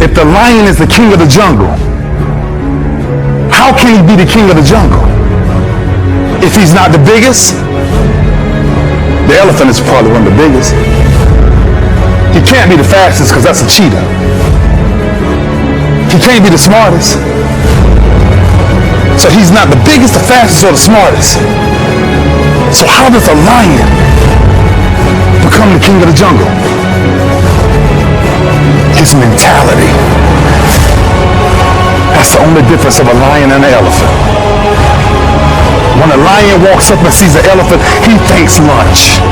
if the lion is the king of the jungle, how can he be the king of the jungle? If he's not the biggest, the elephant is probably one of the biggest. He can't be the fastest because that's a cheetah. He can't be the smartest. So he's not the biggest, the fastest, or the smartest. So how does a lion become the king of the jungle? His mentality. That's the only difference of a lion and an elephant. When a lion walks up and sees an elephant, he thinks lunch.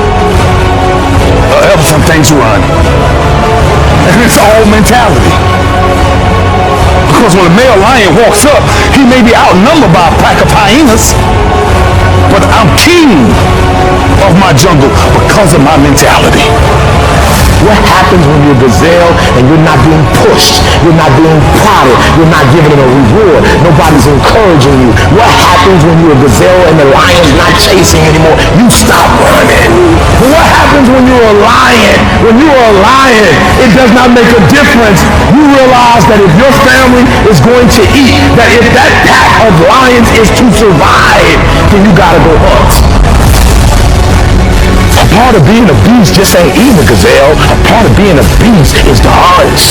An elephant thinks run. And it's all mentality. Because when a male lion walks up, he may be outnumbered by a pack of hyenas, but I'm king of my jungle because of my mentality. What happens when you're a gazelle and you're not being pushed, you're not being prodded, you're not giving it a reward, nobody's encouraging you? What happens when you're a gazelle and the lion's not chasing anymore? You stop running. But what happens when you're a lion? When you're a lion, it does not make a difference. You realize that if your family is going to eat, that if that pack of lions is to survive, then you gotta go hunt. A part of being a beast just ain't eating a gazelle. A part of being a beast is the hunt.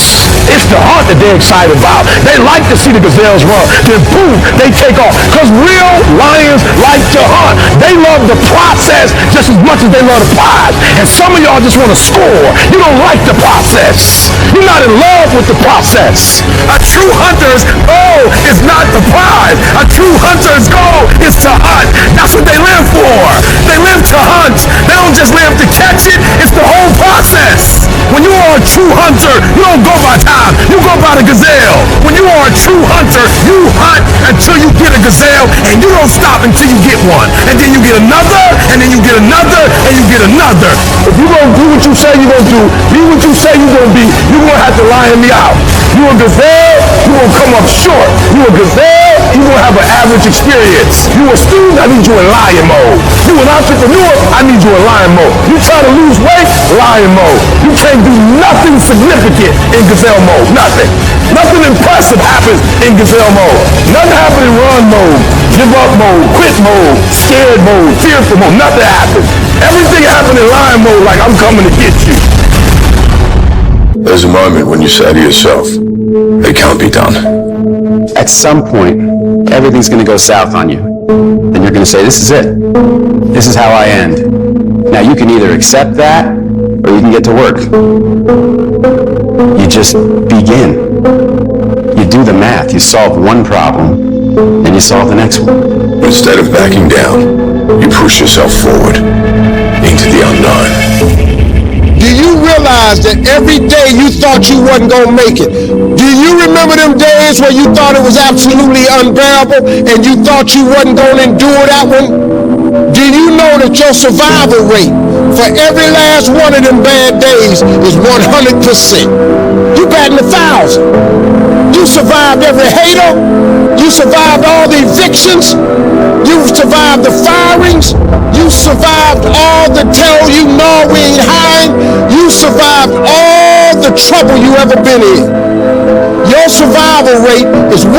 It's the hunt that they're excited about. They like to see the gazelles run. Then boom, they take off. Because real lions like to hunt. They love the process just as much as they love the prize. And some of y'all just want to score. You don't like the process. You're not in love with the process. A true hunter's goal is not the prize. A true hunter's goal is to hunt. That's what they live for. They live to hunt. They don't just live to catch it. It's the whole process. When you are a true hunter, you don't go by time. You go by the gazelle. When you are a true hunter, you hunt until you get a gazelle, and you don't stop until you get one. And then you get another, and then you get another, and you get another. If you're going to do what you say you're going to do, be what you say you're going to be, you're going to have to lion me out. You a gazelle, you're going to come up short. You a gazelle, you're going to have an average experience. You a student, I need you in lion mode. You an entrepreneur, I need you in lion mode. You try to lose weight, lion mode. You can't do nothing significant in gazelle mode. Nothing. Nothing impressive happens in gazelle mode. Nothing happens in run mode, give up mode, quit mode, scared mode, fearful mode. Nothing happens. Everything happens in lion mode like I'm coming to get you. There's a moment when you say to yourself, it can't be done. At some point, everything's going to go south on you. And you're going to say, this is it. This is how I end. Now, you can either accept that, or you can get to work. You just begin. You do the math. You solve one problem, and you solve the next one. Instead of backing down, you push yourself forward into the unknown. Do you realize that every day you thought you wasn't going to make it? Do you remember them days where you thought it was absolutely unbearable and you thought you wasn't going to endure that one? Do you know that your survival rate for every last one of them bad days is 100%? You batting 1,000. You survived every hater. You survived all the evictions. You survived the firings. You survived all the tell you no we ain't hiring. You survived all the trouble you ever been in. Your survival rate is 100%.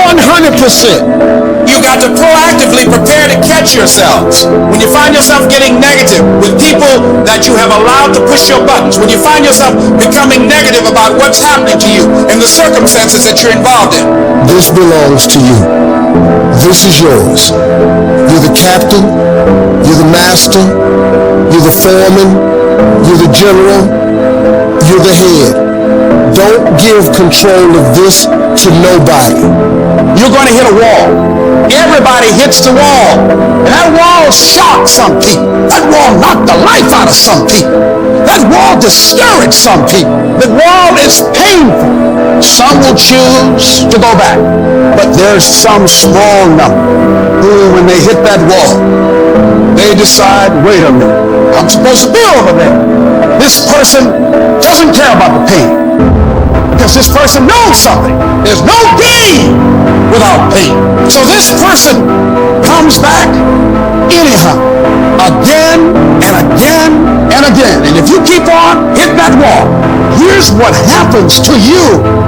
You got to proactively prepare to catch yourselves. When you find yourself getting negative with people that you have allowed to push your buttons, when you find yourself becoming negative about what's happening to you and the circumstances that you're involved in. This belongs to you. This is yours. You're the captain. You're the master. You're the foreman. You're the general. You're the head. Don't give control of this to nobody. You're going to hit a wall. Everybody hits the wall. And that wall shocked some people. That wall knocked the life out of some people. That wall discouraged some people. The wall is painful. Some will choose to go back. But there's some small number who, when they hit that wall, they decide, wait a minute, I'm supposed to be over there. This person doesn't care about the pain. Because this person knows something. There's no gain without pain. So this person comes back anyhow, again and again and again. And if you keep on hitting that wall, year here's what happens to you,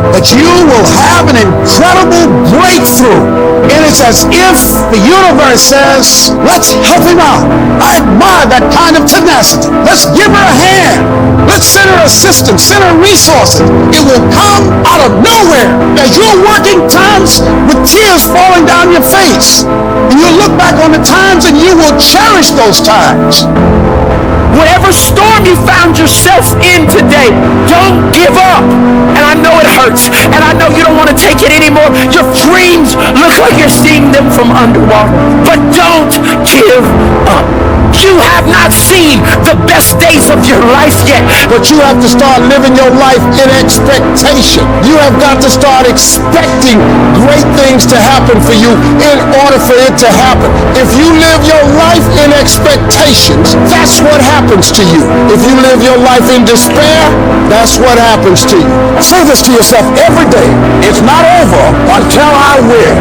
that you will have an incredible breakthrough. And it's as if the universe says, let's help him out. I admire that kind of tenacity. Let's give her a hand. Let's send her assistance, send her resources. It will come out of nowhere as you're working times with tears falling down your face. And you'll look back on the times and you will cherish those times. Whatever storm you found yourself in today, don't give up. And I know it hurts, and I know you don't want to take it anymore. Your dreams look like you're seeing them from underwater, but don't give up. You have not seen the best days of your life yet. But you have to start living your life in expectation. You have got to start expecting great things to happen for you in order for it to happen. If you live your life in expectations, that's what happens to you. If you live your life in despair, that's what happens to you. Say this to yourself every day. It's not over until I win.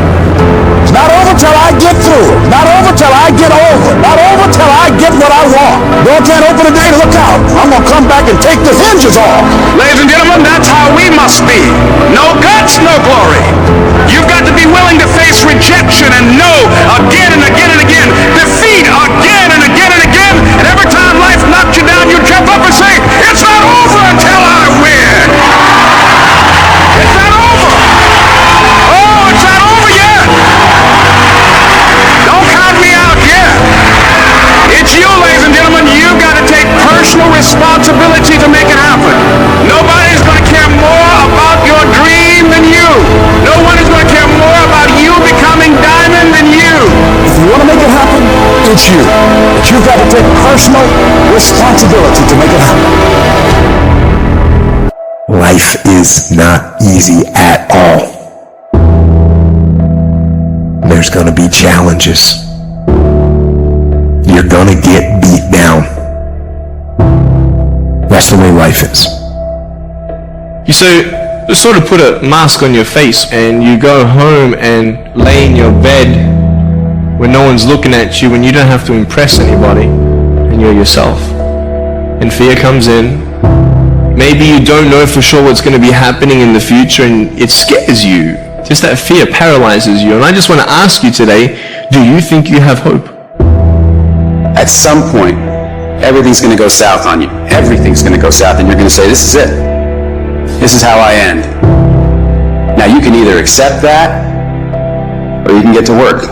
It's not over till I get through it. Not over till I get over. Not over till I get what I want. Door can't open today, look out. I'm going to come back and take the hinges off. Ladies and gentlemen, that's how we must be. No guts, no glory. You've got to be willing to face rejection and no again and again and again. Defeat again and again and again. And every time life knocks you down, you jump up and say, it's not over until I win. It's not over. Oh, it's not over yet. Don't count me out yet. It's you, ladies and gentlemen. You've got to take personal responsibility to make it happen. Nobody's going to care more about your dream than you. No one is going to care more about you becoming diamond than you. If you want to make it happen, it's you. But you've got to take personal responsibility to make it happen. Life is not easy at all. There's gonna be challenges. You're gonna get beat down. That's the way life is. You sort of put a mask on your face and you go home and lay in your bed when no one's looking at you and you don't have to impress anybody and you're yourself. And fear comes in. Maybe you don't know for sure what's going to be happening in the future and it scares you. Just that fear paralyzes you. And I just want to ask you today, do you think you have hope? At some point, everything's going to go south on you. Everything's going to go south and you're going to say, this is it. This is how I end. Now you can either accept that or you can get to work.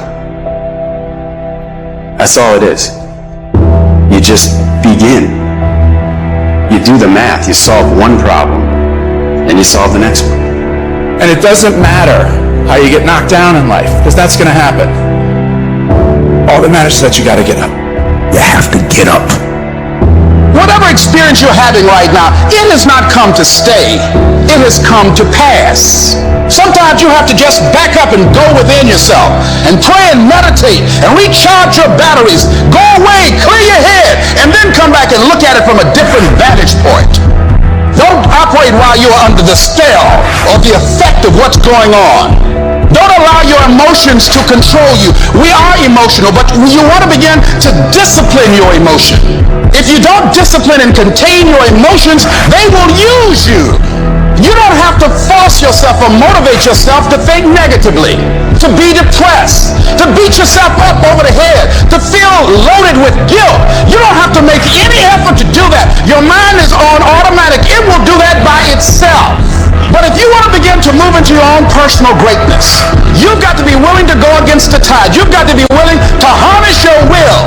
That's all it is. You just begin. You do the math. You solve one problem and you solve the next one. And it doesn't matter how you get knocked down in life, because that's going to happen. All that matters is that you got to get up. You have to get up. Whatever experience you're having right now, it has not come to stay. It has come to pass. Sometimes you have to just back up and go within yourself and pray and meditate and recharge your batteries. Go away, clear your head, and then come back and look at it from a different vantage point. Don't operate while you're under the spell or the effect of what's going on. Don't allow your emotions to control you. We are emotional, but you want to begin to discipline your emotion. If you don't discipline and contain your emotions, they will use you. You don't have to force yourself or motivate yourself to think negatively, to be depressed, to beat yourself up over the head, to feel loaded with guilt. You don't have to make any effort to do that. Your mind is on automatic. It will do that by itself. But if you want to begin to move into your own personal greatness, you've got to be willing to go against the tide. You've got to be willing to harness your will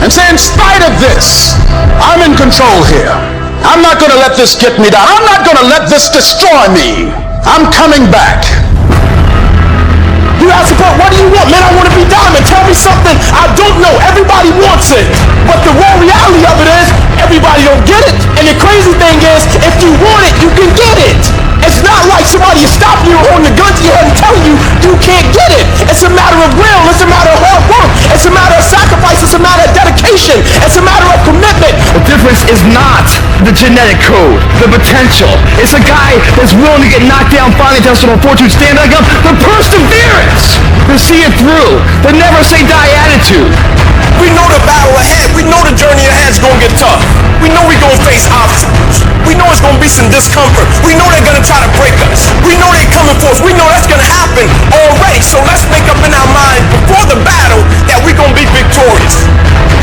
and say, in spite of this, I'm in control here. I'm not going to let this get me down. I'm not going to let this destroy me. I'm coming back. You ask about, what do you want? Man, I want to be diamond. Tell me something I don't know. Everybody wants it. But the raw reality of it is, everybody don't get it. And the crazy thing is, if you want it, you can get it. It's not like somebody is stopping you or holding a gun to your head and telling you you can't get it. It's a matter of will. It's a matter of hard work. It's a matter of sacrifice. It's a matter of dedication. It's a matter of commitment. The difference is not the genetic code, the potential. It's a guy that's willing to get knocked down, finally tested on fortune, stand back up, the perseverance to see it through, the never say die attitude. We know the battle ahead. We know the journey ahead is going to get tough. We know we're going to face obstacles. We know it's going to be increase in discomfort. We know they're gonna try to break us. We know they're coming for us. We know that's gonna happen already. So let's make up in our mind before the battle that we're gonna be victorious.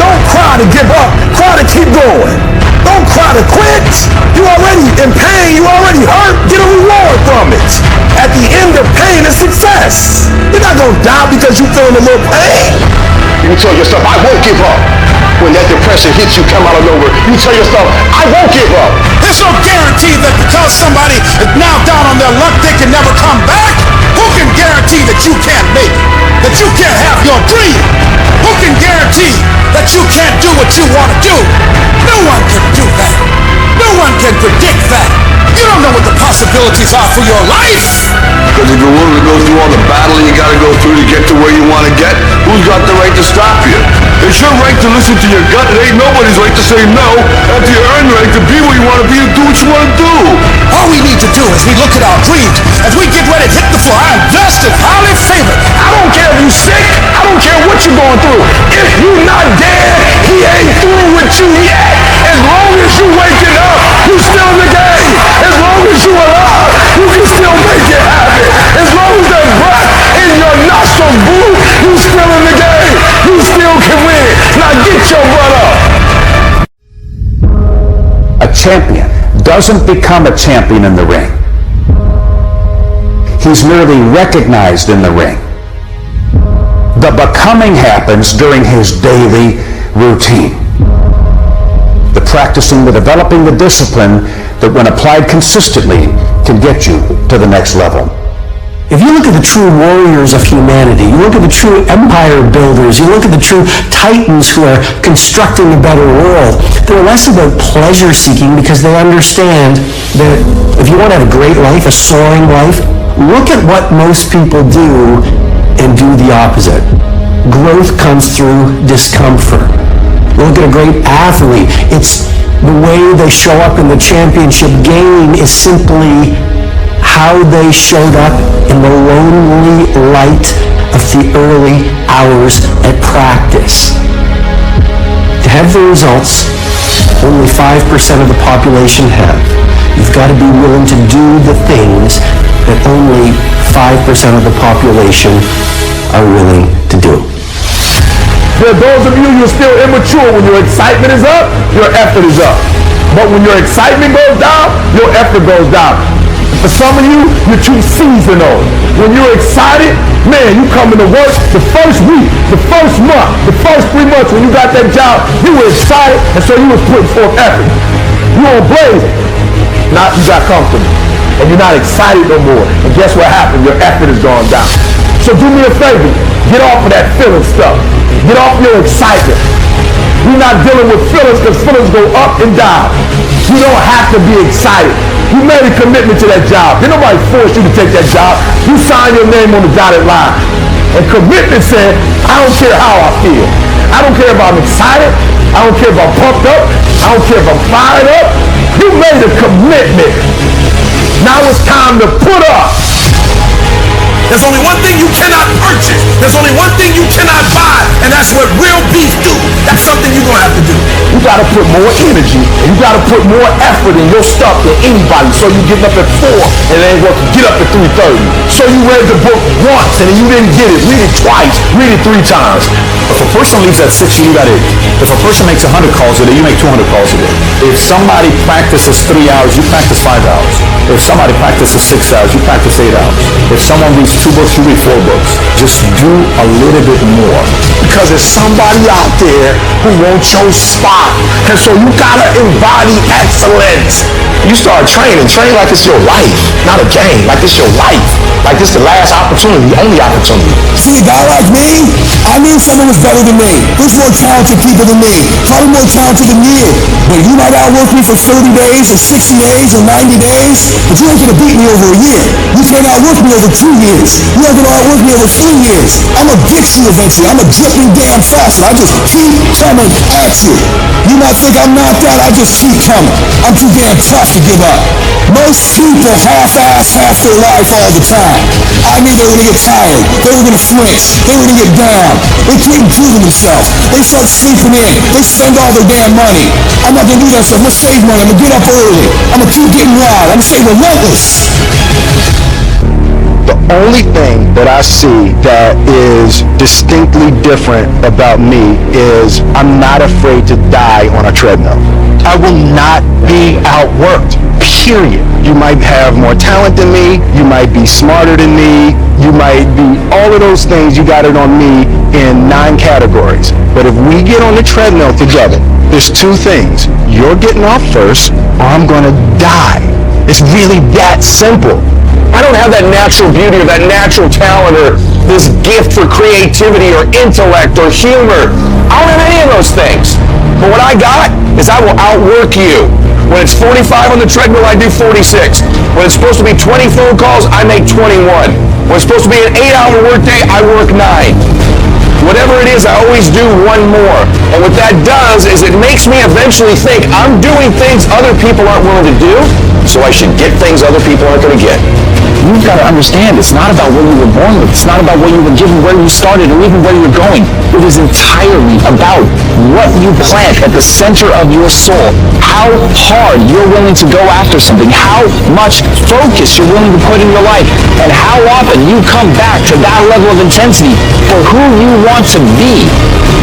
Don't cry to give up. Cry to keep going. Don't cry to quit. You already in pain. You already hurt. Get a reward from it. At the end of pain is success. You're not going to die because you feel a little pain. You can tell yourself, I won't give up. When that depression hits you, come out of nowhere, you tell yourself, I won't give up. There's no guarantee that because somebody is now down on their luck, they can never come back. Who can guarantee that you can't make it? That you can't have your dream? Who can guarantee that you can't do what you want to do? No one can do that. No one can predict that. You don't know what the possibilities are for your life. Because if you're willing to go through all the battle you got to go through to get to where you want to get, who's got the right to stop you? It's your right to listen to your gut. It ain't nobody's right to say no. After you earn the right to be where you want to be and do what you want to do. All we need to do is we look at our dreams. As we get ready to hit the floor, I am blessed and highly favored. I don't care if you're sick. I don't care what you're going through. If you're not dead, he ain't through with you yet. As long as you waking up, you still in the game. As long as you alive, you can still make it happen. As long as there's breath in your nostrils, boo, you still in the game. You still can win. Now get your butt up. A champion doesn't become a champion in the ring. He's merely recognized in the ring. The becoming happens during his daily routine. The practicing, the developing the discipline that when applied consistently can get you to the next level. If you look at the true warriors of humanity, you look at the true empire builders, you look at the true titans who are constructing a better world, they're less about pleasure seeking because they understand that if you want to have a great life, a soaring life, look at what most people do and do the opposite. Growth comes through discomfort. Look at a great athlete. It's the way they show up in the championship game is simply how they showed up in the lonely light of the early hours at practice. To have the results only 5% of the population have. You've got to be willing to do the things that only 5% of the population are willing to do. For those of you who are still immature, when your excitement is up, your effort is up. But when your excitement goes down, your effort goes down. For some of you, you're too seasonal. When you're excited, man, you come into work the first week, the first month, the first 3 months when you got that job, you were excited, and so you was putting forth effort. You were blazing. Now you got comfortable, and you're not excited no more. And guess what happened? Your effort has gone down. So do me a favor, get off of that feeling stuff. Get off your excitement. We're not dealing with feelings because feelings go up and down. You don't have to be excited. You made a commitment to that job. Did nobody force you to take that job? You signed your name on the dotted line. And commitment said, I don't care how I feel. I don't care if I'm excited. I don't care if I'm pumped up. I don't care if I'm fired up. You made a commitment. Now it's time to put up. There's only one thing you cannot purchase. There's only one thing you cannot buy, and that's what real beef do. That's something you're going to have to do. You got to put more energy, and you got to put more effort in your stuff than anybody. So you get up at 4, and it ain't working. Get up at 3:30. So you read the book once, and you didn't get it. Read it twice. Read it 3 times. If a person leaves at 6, you leave at 8. If a person makes 100 calls a day, you make 200 calls a day. If somebody practices 3 hours, you practice 5 hours. If somebody practices 6 hours, you practice 8 hours. If someone reads 2 books, you read 4 books. Just do a little bit more. Because there's somebody out there who wants your spot. And so you gotta embody excellence. You start training. Train like it's your life, not a game. Like it's your life. Like this the last opportunity, the only opportunity. See, a guy like me, I knew someone was better than me. There's more talented people than me. Probably more talented than you. But you might outwork me for 30 days or 60 days or 90 days, but you ain't gonna beat me over a year. You can't outwork me over 2 years. You ain't gonna outwork me over 3 years. I'm gonna get you eventually. I'm gonna get you damn fast. I just keep coming at you. You might think I'm knocked out, I just keep coming. I'm too damn tough to give up. Most people half-ass half their life all the time. I knew they were gonna get tired. They were gonna flinch. They were gonna get down. They keep improving themselves. They start sleeping in. They spend all their damn money. I'm not gonna do that stuff. I'm gonna save money. I'm gonna get up early. I'm gonna keep getting Let me say relentless. The only thing that I see that is distinctly different about me is I'm not afraid to die on a treadmill. I will not be outworked, period. You might have more talent than me, you might be smarter than me, you might be all of those things, you got it on me in 9 categories. But if we get on the treadmill together, there's 2 things. You're getting off first, or I'm gonna die. It's really that simple. I don't have that natural beauty or that natural talent or this gift for creativity or intellect or humor. I don't have any of those things. But what I got is I will outwork you. When it's 45 on the treadmill, I do 46. When it's supposed to be 20 phone calls, I make 21. When it's supposed to be an 8-hour workday, I work 9. Whatever it is, I always do one more. And what that does is it makes me eventually think I'm doing things other people aren't willing to do, so I should get things other people aren't going to get. You've got to understand, it's not about what you were born with. It's not about what you were given, where you started, or even where you're going. It is entirely about what you plant at the center of your soul. How hard you're willing to go after something. How much focus you're willing to put in your life. And how often you come back to that level of intensity for who you want to be.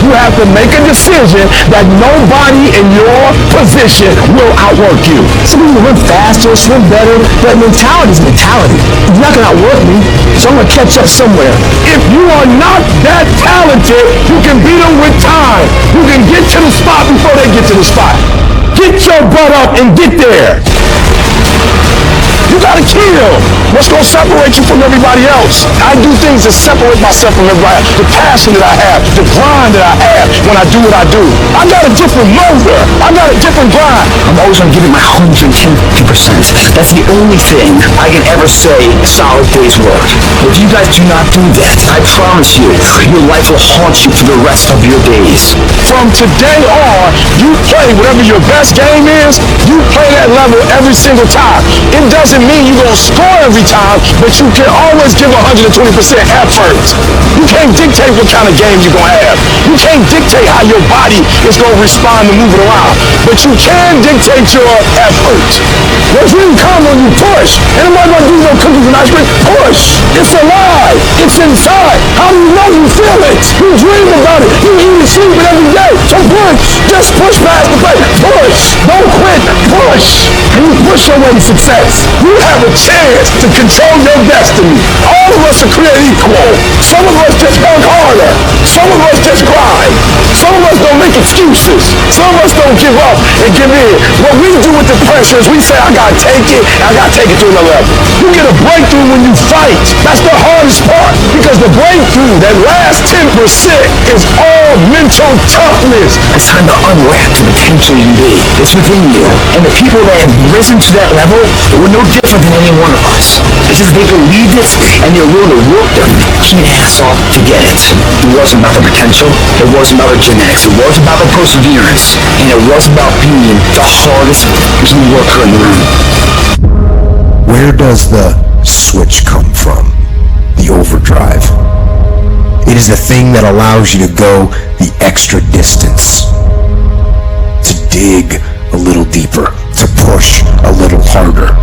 You have to make a decision that nobody in your position will outwork you. Some people run faster, swim better, but mentality is mentality. You're not going to outwork me, so I'm going to catch up somewhere. If you are not that talented, you can beat them with time. You can get to the spot before they get to the spot. Get your butt up and get there. You gotta kill. What's gonna separate you from everybody else? I do things that separate myself from everybody else. The passion that I have, the grind that I have when I do what I do. I got a different motor. I got a different grind. I'm always going to give it my 110%. That's the only thing I can ever say a solid day's work. If you guys do not do that, I promise you, your life will haunt you for the rest of your days. From today on, you play whatever your best game is, you play that level every single time. It doesn't mean you're going to score every time, but you can always give 120% effort. You can't dictate what kind of game you're going to have. You can't dictate how your body is going to respond to moving around, but you can dictate your effort. The dream comes when you push. Anybody going to do no cookies and ice cream? Push. It's alive. It's inside. How do you know you feel it? You dream about it. You eat and sleep it every day. So push. Just push past the plate. Push. Don't quit. Push. And you push your way to success. You have a chance to control your destiny. All of us are created equal. Some of us just work harder. Some of us just grind. Some of us don't make excuses. Some of us don't give up and give in. What we do with the pressure is we say, I gotta take it, and I gotta take it to another level. You get a breakthrough when you fight. That's the hardest part, because the breakthrough, that last 10% is all mental toughness. It's time to unwrap the potential you be. It's within you. And the people that have risen to that level were no different than any one of us. It's just they believed it, and they're willing to work their ass off to get it. It wasn't about the potential. It wasn't about the genetics. It wasn't about the perseverance. And it was about being the hardest worker in the room. Where does the switch come from? The overdrive. It is the thing that allows you to go the extra distance, to dig a little deeper, to push a little harder.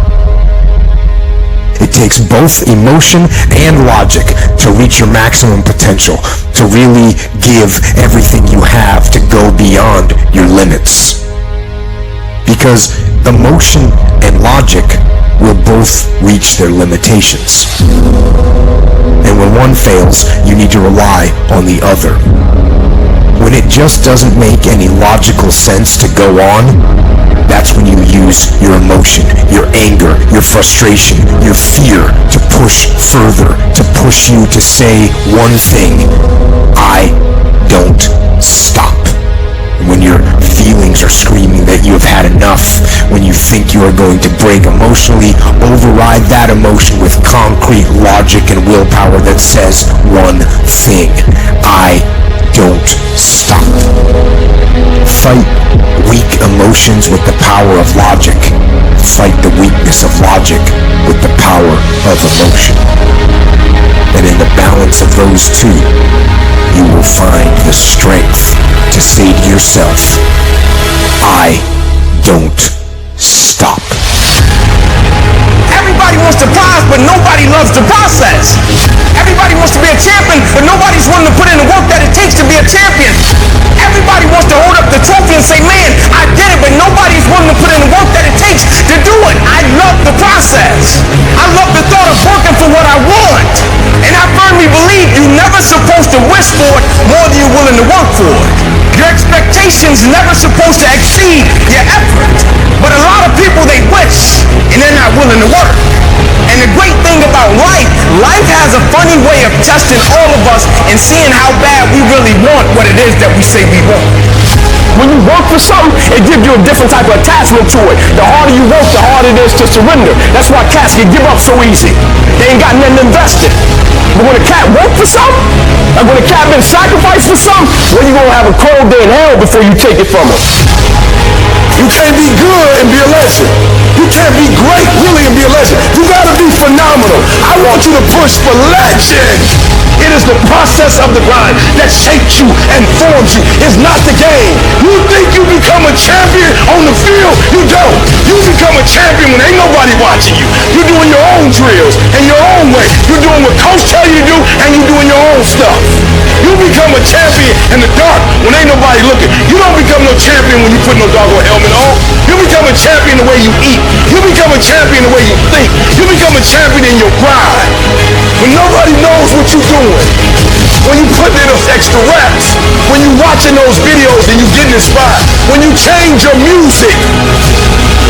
It takes both emotion and logic to reach your maximum potential, to really give everything you have, to go beyond your limits. Because emotion and logic will both reach their limitations. And when one fails, you need to rely on the other. When it just doesn't make any logical sense to go on, that's when you use your emotion, your anger, your frustration, your fear to push further, to push you to say one thing: I don't stop. When your feelings are screaming that you have had enough, when you think you are going to break emotionally, override that emotion with concrete logic and willpower that says one thing: I don't stop. Fight weak emotions with the power of logic. Fight the weakness of logic with the power of emotion. And in the balance of those two, you will find the strength to say to yourself, I don't stop. loves the process. Everybody wants to be a champion, but nobody's willing to put in the work that it takes to be a champion. Everybody wants to hold up the trophy and say, man, I did it, but nobody's willing to put in the work that it takes to do it. I love the process. I love the thought of working for what I want. And I firmly believe you're never supposed to wish for it more than you're willing to work for it. Your expectations never supposed to exceed your effort. But a lot of people, they wish, and they're not willing to work. And the great thing about life has a funny way of testing all of us and seeing how bad we really want what it is that we say we want. When you work for something, it gives you a different type of attachment to it. The harder you work, the harder it is to surrender. That's why cats can give up so easy. They ain't got nothing to invest in. But when a cat worked for something, like when a cat been sacrificed for something, well, you're going to have a cold day in hell before you take it from him. You can't be good and be a legend. You can't be great, really, and be a legend. You gotta be phenomenal. I want you to push for legend. It is the process of the grind that shapes you and forms you. It's not the game. You think you become a champion on the field? You don't. You become a champion when ain't nobody watching you. You're doing your own drills and your own way. You're doing what coach tell you to do, and you're doing your own stuff. You become a champion in the dark when ain't nobody looking. You don't become no champion when you put no doggone helmet on. You become a champion the way you eat. You become a champion the way you think. You become a champion in your grind. When nobody knows what you're doing. When you put in those extra reps. When you watching those videos and you getting inspired. When you change your music.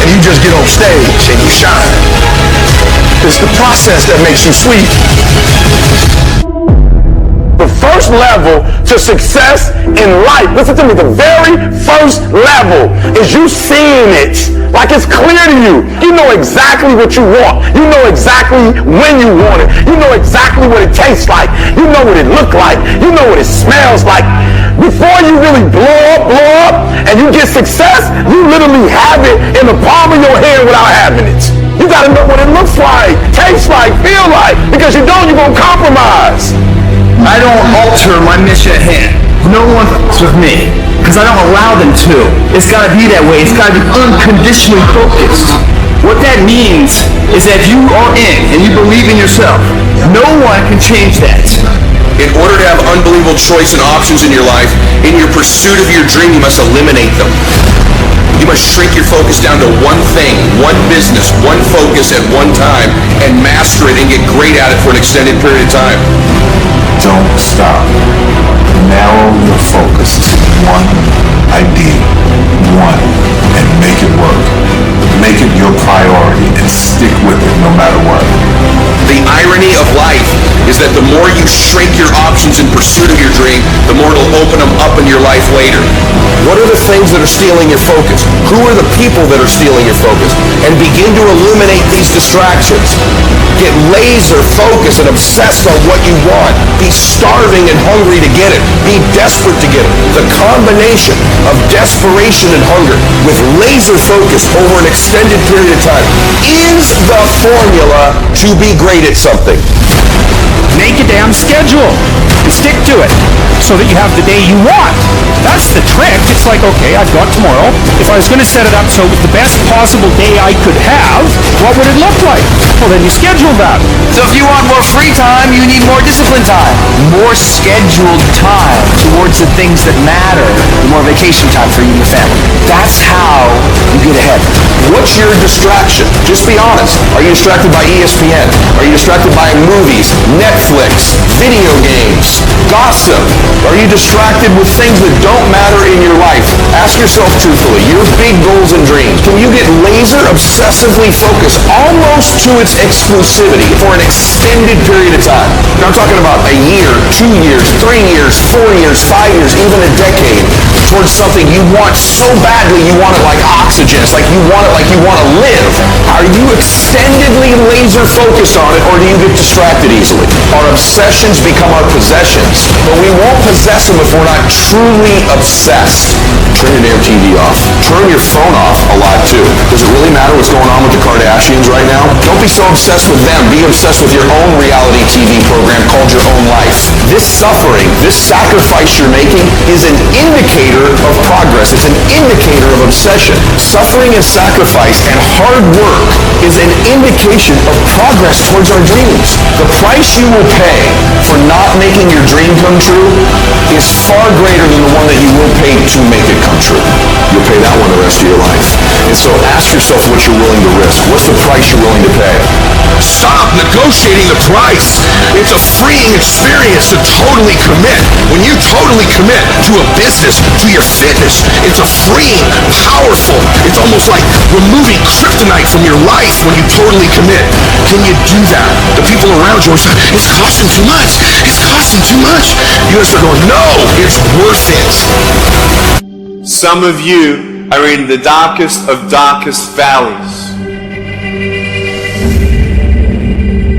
And you just get on stage and you shine. It's the process that makes you sweet. The first level to success in life, listen to me, the very first level is you seeing it like it's clear to you. You know exactly what you want. You know exactly when you want it. You know exactly what it tastes like. You know what it looks like. You know what it smells like. Before you really blow up, and you get success, you literally have it in the palm of your hand without having it. You gotta know what it looks like, tastes like, feel like, because you don't, you're gonna compromise. I don't alter my mission at hand. No one fucks with me, because I don't allow them to. It's got to be that way. It's got to be unconditionally focused. What that means is that if you are in and you believe in yourself, no one can change that. In order to have unbelievable choice and options in your life, in your pursuit of your dream, you must eliminate them. You must shrink your focus down to one thing, one business, one focus at one time, and master it and get great at it for an extended period of time. Don't stop. Narrow your focus to one idea, and make it work. Make it your priority and stick with it no matter what. The irony of life is that the more you shrink your options in pursuit of your dream, the more it'll open them up in your life later. What are the things that are stealing your focus? Who are the people that are stealing your focus? And begin to eliminate these distractions. Get laser focused and obsessed on what you want. Be starving and hungry to get it. Be desperate to get it. The combination of desperation and hunger with laser focus over an extended period of time is the formula to be great at something. Make a damn schedule and stick to it so that you have the day you want. That's the trick. It's like, okay, I've got tomorrow. If I was going to set it up so it was the best possible day I could have, what would it look like? Well, then you schedule that. So if you want more free time, you need more disciplined time. More scheduled time towards the things that matter. More vacation time for you and your family. That's how you get ahead. What's your distraction? Just be honest. Are you distracted by ESPN? Are you distracted by movies, Netflix, video games, gossip? Are you distracted with things that don't matter in your life? Ask yourself truthfully, your big goals and dreams, can you get laser obsessively focused almost to its exclusivity for an extended period of time? Now I'm talking about a year, 2 years, 3 years, 4 years, 5 years, even a decade towards something you want so badly, you want it like oxygen. It's like you want it like you want to live. Are you extendedly laser focused on it, or do you get distracted easily? Our obsessions become our possessions, but we won't possess them if we're not truly obsessed. Turn your damn TV off. Turn your phone off a lot too. Does it really matter what's going on with the Kardashians right now? Don't be so obsessed with them. Be obsessed with your own reality TV program called Your Own Life. This suffering, this sacrifice you're making is an indicator of progress. It's an indicator of obsession. Suffering and sacrifice and hard work is an indication of progress towards our dreams. The price you will pay for not making your dream come true is far greater than the one that you will pay to make it come true. You'll pay that one the rest of your life. And so ask yourself what you're willing to risk. What's the price you're willing to pay? Stop negotiating the price. It's a freeing experience to totally commit. When you totally commit to a business, to your fitness, it's a freeing, powerful, it's almost like removing kryptonite from your life when you totally commit. Can you do that? The people around you are saying, it's costing too much. It's costing too much. You gotta start going, no, it's worth it. Some of you are in the darkest of darkest valleys.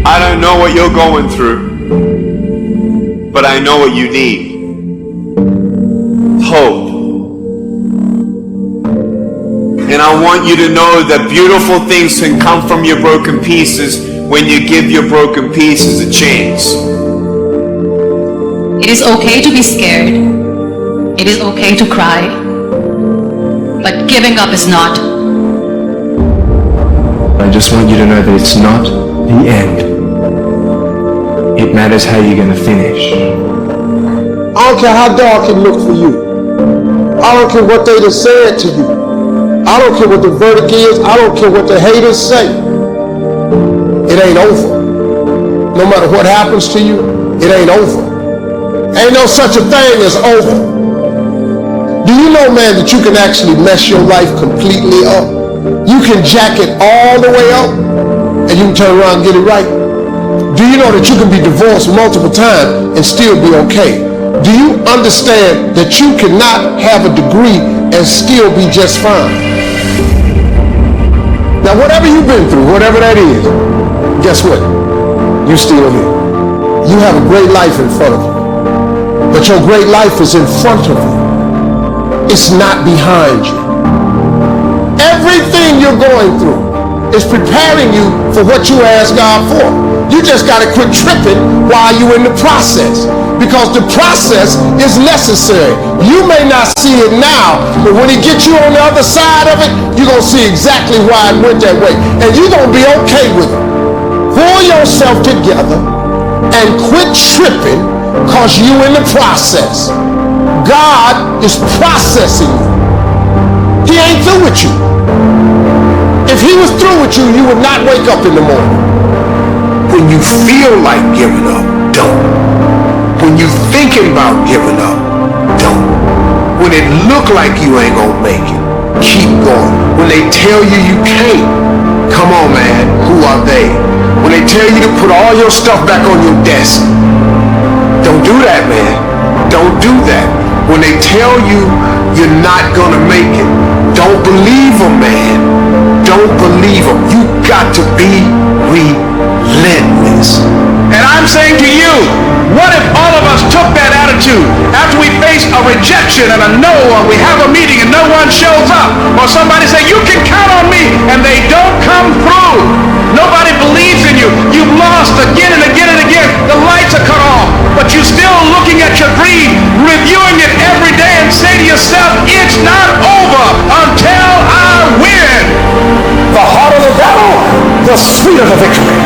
I don't know what you're going through, but I know what you need. Hope. And I want you to know that beautiful things can come from your broken pieces when you give your broken pieces a chance. It is okay to be scared. It is okay to cry. But giving up is not. I just want you to know that it's not the end. It matters how you're going to finish. I don't care how dark it looks for you. I don't care what they just said to you. I don't care what the verdict is. I don't care what the haters say. It ain't over. No matter what happens to you, it ain't over. Ain't no such a thing as over. Do you know, man, that you can actually mess your life completely up? You can jack it all the way up, and you can turn around and get it right. Do you know that you can be divorced multiple times and still be okay? Do you understand that you cannot have a degree and still be just fine? Now, whatever you've been through, whatever that is, guess what? You're still here. You have a great life in front of you. But your great life is in front of you. It's not behind you. Everything you're going through is preparing you for what you asked God for. You just got to quit tripping while you're in the process, because the process is necessary. You may not see it now, but when He gets you on the other side of it, you're going to see exactly why it went that way. And you're going to be okay with it. Pull yourself together and quit tripping because you're in the process. God is processing you. He ain't through with you. If He was through with you, you would not wake up in the morning. When you feel like giving up, don't. When you thinking about giving up, don't. When it look like you ain't gonna make it, keep going. When they tell you you can't, come on, man, who are they? When they tell you to put all your stuff back on your desk, don't do that, man. Don't do that. When they tell you you're not gonna make it, don't believe them, man. Don't believe them. You got to be relentless. And I'm saying to you, what if all of us took that attitude after we face a rejection and a no, or we have a meeting and no one shows up, or somebody say, you can count on me, and they don't come through. Nobody believes in you. You've lost again and again and again. The lights are cut off, but you're still looking at your dream, reviewing it every day, and say to yourself, it's not over until I win. The harder the battle, the sweeter the victory.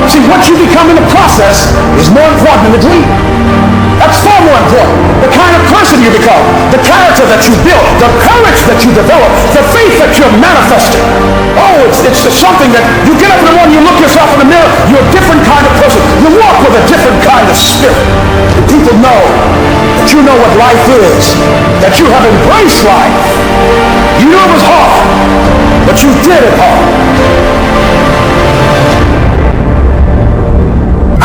See, what you become in the process is more important than the dream. That's far more important. The kind of person you become, the character that you build, the courage that you develop, the faith that you're manifesting. Oh, it's something that you get up in the morning, you look yourself in the mirror, you're a different kind of person. You walk with a different kind of spirit. And people know that you know what life is, that you have embraced life. You knew it was hard, but you did it hard.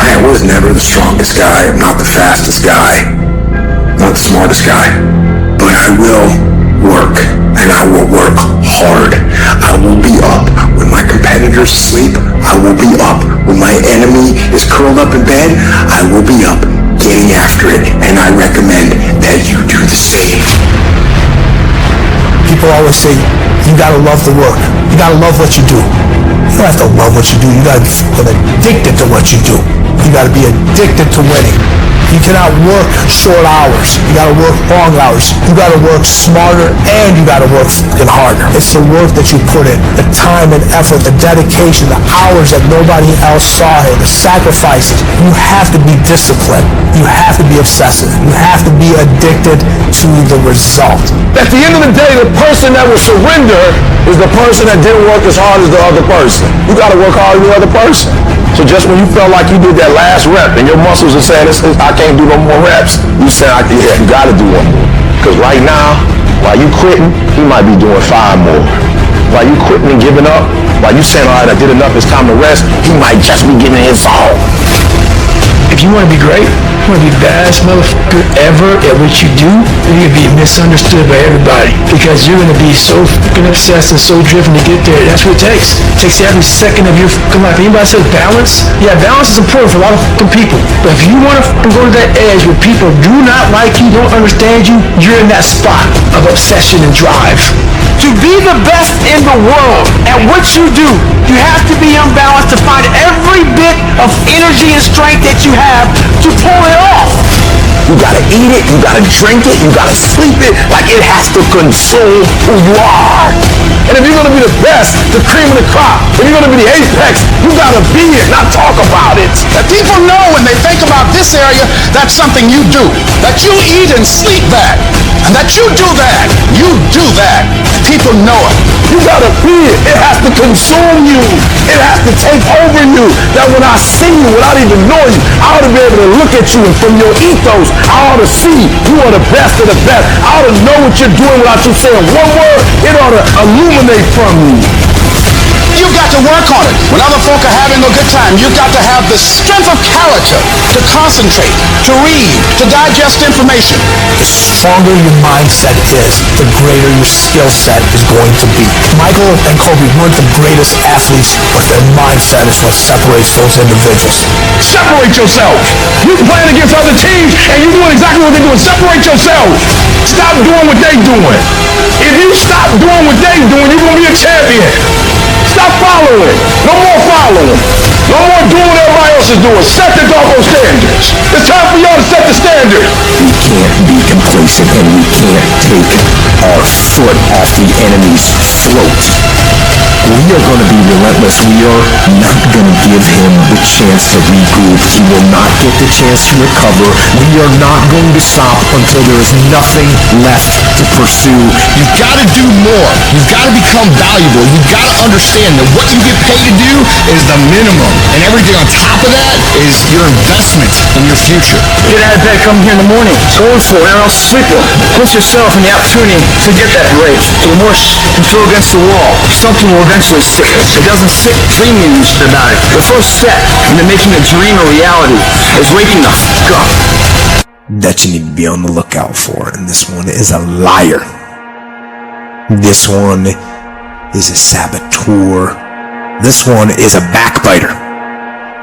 I was never the strongest guy. I'm not the fastest guy. Not the smartest guy. But I will work, and I will work hard. I will be up when my competitors sleep. I will be up when my enemy is curled up in bed. I will be up getting after it, and I recommend that you do the same. People always say, you gotta love the work. You gotta love what you do. don't have to love what you do. You gotta be addicted to what you do. You gotta be addicted to winning. You cannot work short hours. You gotta work long hours. You gotta work smarter and you gotta work fucking harder. It's the work that you put in, the time and effort, the dedication, the hours that nobody else saw here, the sacrifices. You have to be disciplined. You have to be obsessive. You have to be addicted to the result. At the end of the day, the person that will surrender is the person that didn't work as hard as the other person. You gotta work harder than the other person. So just when you felt like you did that last rep and your muscles are saying, I can't do no more reps, you say, yeah, you gotta do one more. Because right now, while you quitting, he might be doing 5 more. While you quitting and giving up, while you saying, all right, I did enough, it's time to rest, he might just be giving his all. If you want to be great, you want to be the best motherfucker ever at what you do, you're going to be misunderstood by everybody because you're going to be so fucking obsessed and so driven to get there. That's what it takes. It takes every second of your fucking life. Anybody say balance? Yeah, balance is important for a lot of fucking people. But if you want to fucking go to that edge where people do not like you, don't understand you, you're in that spot of obsession and drive. To be the best in the world at what you do, you have to be unbalanced to find every bit of energy and strength that you have to pull it off. You gotta eat it, you gotta drink it, you gotta sleep it, like it has to consume who you are. And if you're gonna be the best, the cream of the crop, if you're gonna be the apex, you gotta be it, not talk about it. That people know when they think about this area, that's something you do. That you eat and sleep that. And that you do that. You do that. People know it. You gotta be it. It has to consume you. It has to take over you. That when I see you, without even knowing you, I ought to be able to look at you and from your ethos, I ought to see you are the best of the best. I ought to know what you're doing without you saying one word. It ought to illuminate from you. You've got to work on it. When other folk are having a good time, you've got to have the strength of character to concentrate, to read, to digest information. The stronger your mindset is, the greater your skill set is going to be. Michael and Kobe weren't the greatest athletes, but their mindset is what separates those individuals. Separate yourself. You're playing against other teams and you're doing exactly what they're doing. Separate yourself. Stop doing what they're doing. If you stop doing what they're doing, you're going to be a champion. Stop following. No more following. No more doing what everybody else is doing. Set the doggone standards. It's time for y'all to set the standard. We can't be complacent and we can't take our foot off the enemy's throat. We are going to be relentless. We are not going to give him the chance to regroup. He will not get the chance to recover. We are not going to stop until there is nothing left to pursue. You've got to do more. You've got to become valuable. You've got to understand that what you get paid to do is the minimum. And everything on top of that is your investment in your future. Get out of bed, come here in the morning. Go for it, or else sleep it. Put yourself in the opportunity to get that break. The more you throw against the wall, something will eventually stick. It doesn't sit dreaming about it. The first step into making a dream a reality is waking the fuck up. That you need to be on the lookout for. And this one is a liar. This one is a saboteur. This one is a backbiter.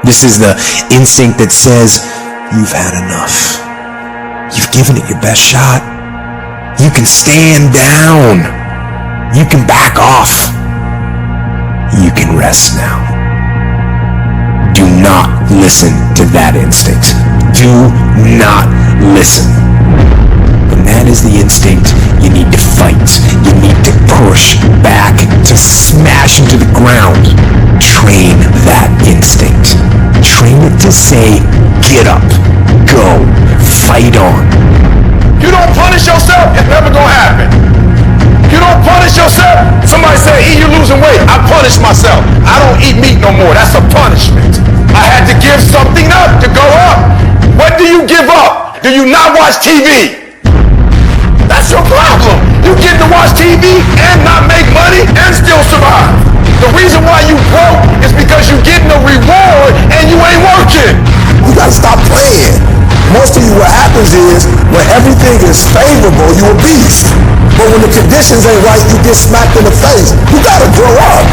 This is the instinct that says, you've had enough. You've given it your best shot. You can stand down. You can back off. You can rest now. Do not listen to that instinct. Do not listen. And that is the instinct you need to fight. You need to push back, to smash into the ground. Train that instinct. Train it to say, get up, go, fight on. You don't punish yourself, it's never gonna happen. You don't punish yourself. Somebody say, E, you're losing weight. I punish myself. I don't eat meat no more. That's a punishment. I had to give something up to go up. What do you give up? Do you not watch TV? That's your problem. You get to watch TV and not make money and still survive. The reason why you broke is because you're getting a reward and you ain't working. You gotta stop playing. Most of you, what happens is, when everything is favorable, you're a beast. But when the conditions ain't right, you get smacked in the face. You gotta grow up.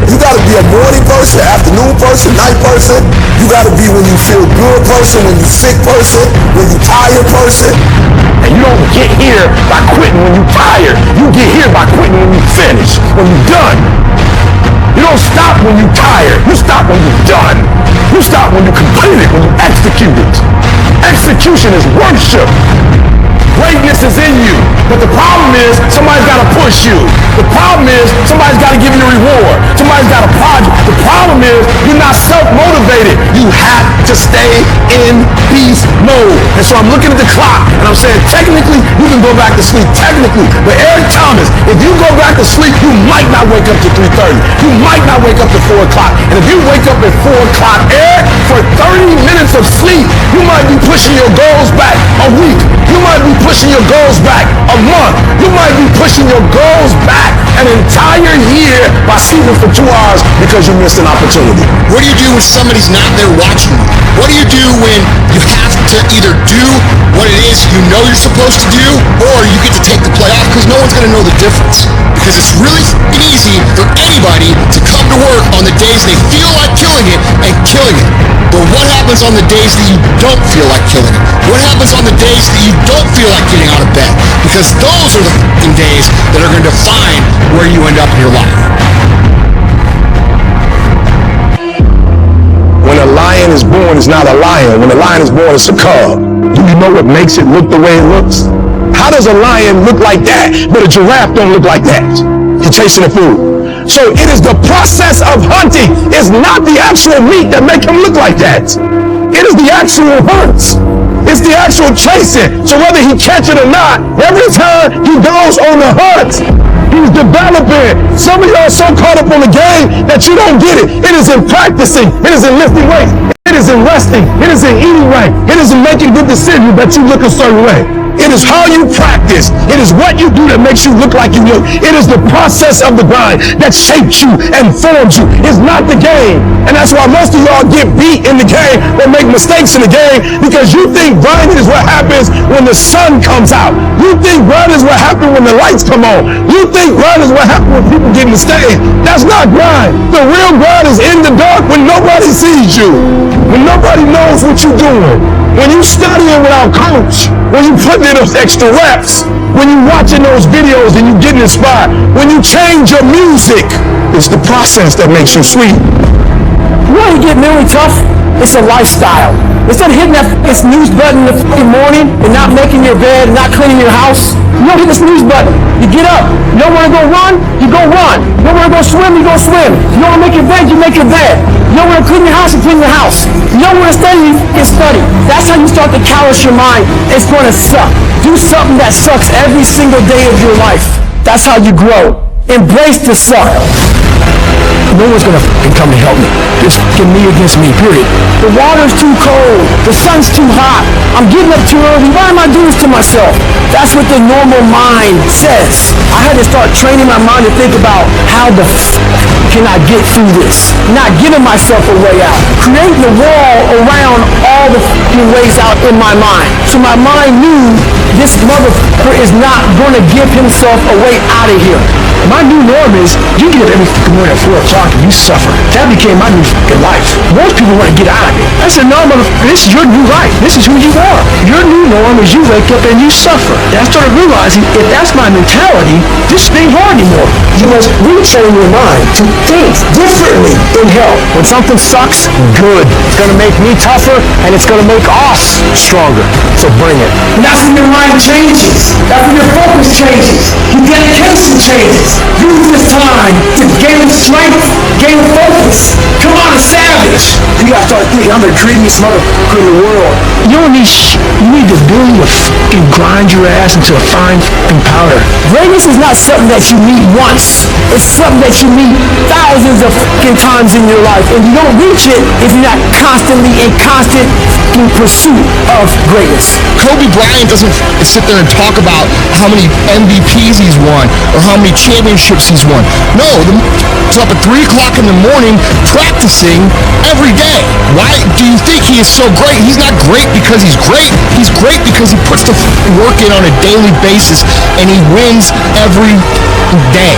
You gotta be a morning person, afternoon person, night person. You gotta be when you feel good person, when you sick person, when you tired person. And you don't get here by quitting when you're tired. You get here by quitting when you finish, when you're done. You don't stop when you're tired. You stop when you're done. You stop when you complete it, when you execute it. Execution is worship. Greatness is in you. But the problem is somebody's got to push you. The problem is somebody's got to give you a reward. Somebody's got to prod you. The problem is you're not self-motivated. You have to stay in beast mode. And so I'm looking at the clock and I'm saying, technically, you can go back to sleep. Technically. But Eric Thomas, if you go back to sleep, you might not wake up to 3:30. You might not wake up to 4 o'clock. And if you wake up at 4 o'clock, Eric, for 30 minutes of sleep, you might be pushing your goals back a week. You might be pushing your goals back a month. You might be pushing your goals back an entire year by sleeping for 2 hours because you missed an opportunity. What do you do when somebody's not there watching you? What do you do when you have to either do what it is you know you're supposed to do, or you get to take the play off because no one's going to know the difference? Because it's really easy for anybody to come to work on the days they feel like killing it and killing it. But what happens on the days that you don't feel like killing it? What happens on the days that you don't feel like getting out of bed? Because those are the f***ing days that are going to define where you end up in your life. When a lion is born, it's not a lion. When a lion is born, it's a cub. Do you know what makes it look the way it looks? How does a lion look like that, but a giraffe don't look like that? You're chasing the food. So it is the process of hunting. It's not the actual meat that make him look like that. It is the actual hunts. It's the actual chasing. So whether he catch it or not, every time he goes on the hunt, he's developing. Some of y'all are so caught up on the game that you don't get it. It is in practicing. It is in lifting weights. It is in resting. It is in eating right. It is in making good decisions that you look a certain way. It is how you practice. It is what you do that makes you look like you look. It is the process of the grind that shapes you and forms you. It's not the game. And that's why most of y'all get beat in the game or make mistakes in the game, because you think grinding is what happens when the sun comes out. You think grinding is what happens when the lights come on. You think grinding is what happens when people get in the stage. That's not grind. The real grind is in the dark when nobody sees you. When nobody knows what you're doing. When you studying without coach, when you putting in those extra reps, when you watching those videos and you getting inspired, when you change your music, it's the process that makes you sweet. You want to get mentally tough? It's a lifestyle. Instead of hitting that snooze button in the fucking morning and not making your bed and not cleaning your house, you don't hit the snooze button. You get up. You don't want to go run? You go run. You don't want to go swim? You go swim. You don't want to make your bed? You make your bed. You don't want to clean your house? You clean your house. You don't want to study? You study. That's how you start to callous your mind. It's going to suck. Do something that sucks every single day of your life. That's how you grow. Embrace the suck. No one's gonna fucking come to help me. It's fucking me against me, period. The water's too cold. The sun's too hot. I'm getting up too early. Why am I doing this to myself? That's what the normal mind says. I had to start training my mind to think about how the can I get through this? Not giving myself a way out. Creating a wall around all the fucking ways out in my mind. So my mind knew this motherfucker is not gonna give himself a way out of here. My new norm is, you get up every fucking morning at 4 o'clock and you suffer. That became my new fucking life. Most people want to get out of it. I said, no, motherfucker, this is your new life. This is who you are. Your new norm is you wake up and you suffer. And I started realizing, if that's my mentality, this ain't hard anymore. You must retrain your mind to think differently in health. When something sucks, good. It's going to make me tougher and it's going to make us stronger. So bring it. And that's when your mind changes. That's when your focus changes. Your dedication changes. Use this time to gain strength, gain focus. Come on, savage. You gotta start thinking, I'm the greediest motherfucker in the world. You don't need you need to build your fucking grind your ass into a fine fucking powder. Greatness is not something that you meet once. It's something that you meet thousands of fucking times in your life. And you don't reach it if you're not constantly in constant fucking pursuit of greatness. Kobe Bryant doesn't sit there and talk about how many MVPs he's won or how many championships he's won. No, he's up at 3 o'clock in the morning practicing every day. Why do you think he is so great? He's not great because he's great. He's great because he puts the work in on a daily basis and he wins every day.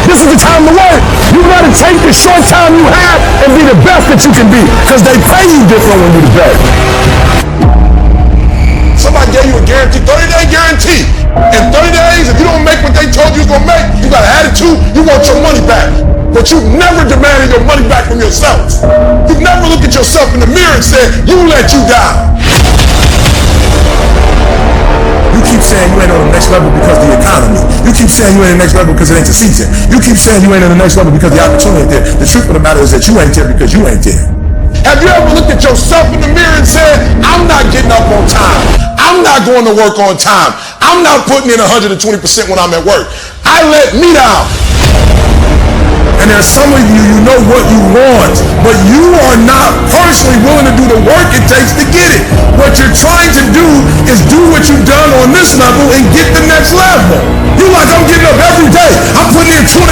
This is the time to work. You gotta take the short time you have and be the best that you can be, because they pay you different when you're the best. Somebody gave you a guarantee, 30-day guarantee. In 30 days, if you don't make what they told you was gonna make, you got an attitude, you want your money back. but you've never demanded your money back from yourself. You've never looked at yourself in the mirror and said, you let you down. You keep saying you ain't on the next level because of the economy. You keep saying you ain't on the next level because it ain't the season. You keep saying you ain't on the next level because the opportunity ain't there. The truth of the matter is that you ain't there because you ain't there. Have you ever looked at yourself in the mirror and said, I'm not getting up on time. I'm not going to work on time. I'm not putting in 120% when I'm at work. I let me down. And there's some of you, you know what you want, but you are not personally willing to do the work it takes to get it. What you're trying to do is do what you've done on this level and get the next level. You like, I'm getting up every day. I'm putting in 2.5.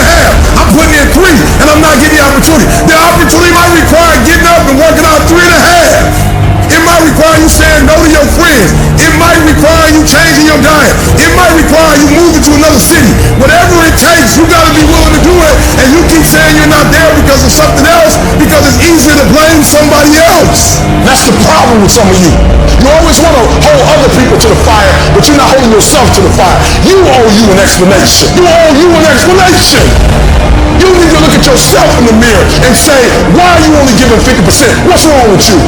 I'm putting in 3, and I'm not getting the opportunity. The opportunity might require getting up and working out 3.5. It might require you saying no to your friends. It might require you changing your diet. It might require you moving to another city. Whatever it takes, you got to be willing to do it. And you keep saying you're not there because of something else, because it's easier to blame somebody else. That's the problem with some of you. You always want to hold other people to the fire, but you're not holding yourself to the fire. You owe you an explanation. You owe you an explanation. You need to look at yourself in the mirror and say, why are you only giving 50%? What's wrong with you?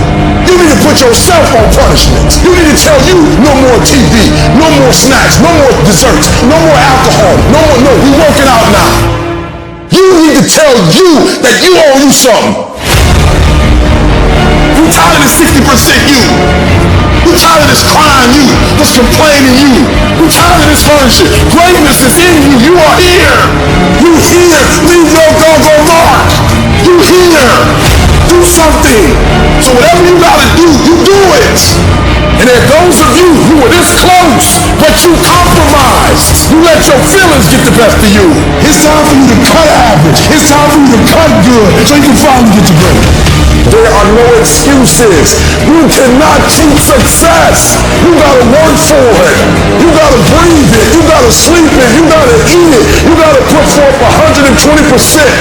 You need to put yourself on punishment. You need to tell you no more TV, no more snacks, no more desserts, no more alcohol, no, we working out now. You need to tell you that you owe you something. You tired of the 60% you. You tired of this crying you, this complaining you. You tired of this hardship. Greatness is in you. You are here. You here. Leave your doggone mark. You here. Do something. So whatever you gotta do, you do it. And there are those of you who were this close, but you compromised. You let your feelings get the best of you. It's time for you to cut average. It's time for you to cut good so you can finally get to great. There are no excuses. You cannot cheat success. You gotta work for it. You gotta breathe it. You gotta sleep it. You gotta eat it. You gotta put forth 120%.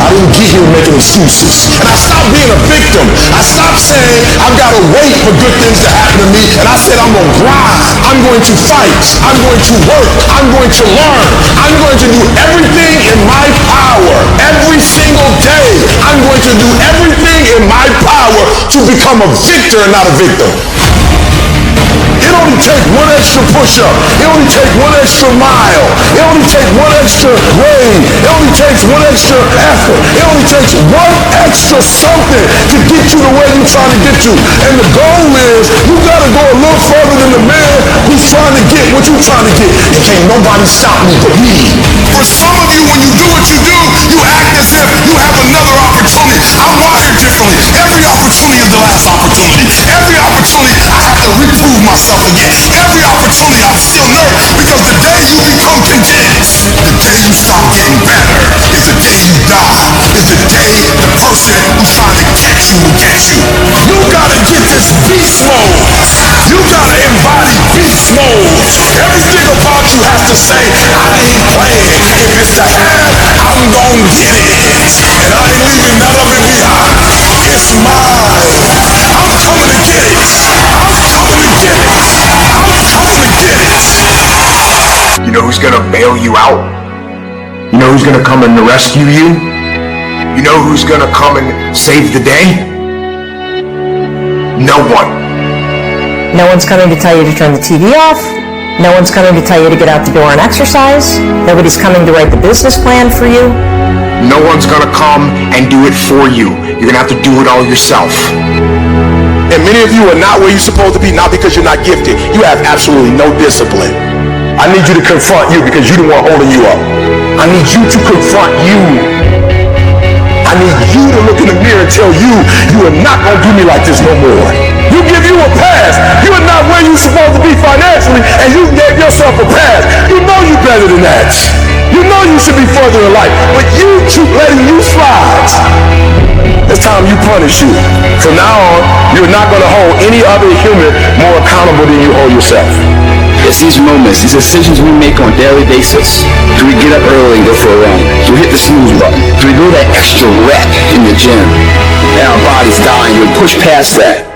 I didn't get here making excuses. And I stopped being a victim. I stopped saying I've gotta wait for good things to happen to me. And I said I'm gonna grind. I'm going to fight. I'm going to work. I'm going to learn. I'm going to do everything in my power. Every single day. I'm going to do everything in my power to become a victor and not a victim. It only takes one extra push-up. It only takes one extra mile. It only takes one extra grade. It only takes one extra effort. It only takes one extra something to get you to where you're trying to get to. And the goal is you got to go a little further than the man who's trying to get what you're trying to get. And can't nobody stop me but me. For some of you, when you do what you do, you act as if you have another opportunity. I'm wired differently. Every opportunity is the last opportunity. Every opportunity, I have to reprove myself again. Every opportunity, I'm still nervous because the day you become content, the day you start getting better, is the day you die. Is the day the person who's trying to get you will get you. You gotta get this beast mode. You gotta embody beast mode. Everything about you has to say, I ain't playing. If it's to have, I'm gonna get it. And I ain't leaving none of it behind. It's mine. I'm coming to get it. I'm coming to get it. I'm coming to get it. You know who's gonna bail you out? You know who's gonna come and rescue you? You know who's gonna come and save the day? No one. No one's coming to tell you to turn the TV off. No one's coming to tell you to get out the door and exercise. Nobody's coming to write the business plan for you. No one's gonna come and do it for you. You're gonna have to do it all yourself. And many of you are not where you're supposed to be, not because you're not gifted. You have absolutely no discipline. I need you to confront you because you're the one holding you up. I need you to confront you. I need you to look in the mirror and tell you, you are not going to do me like this no more. You give you a pass. You are not where you're supposed to be financially, and you gave yourself a pass. You know you're better than that. You know you should be further in life, but you keep letting you slide. It's time you punish you. From now on, you're not going to hold any other human more accountable than you hold yourself. It's these moments, these decisions we make on a daily basis. Do we get up early and go for a run? Do we hit the snooze button? Do we go that extra rep in the gym? And our body's dying. Do we push past that?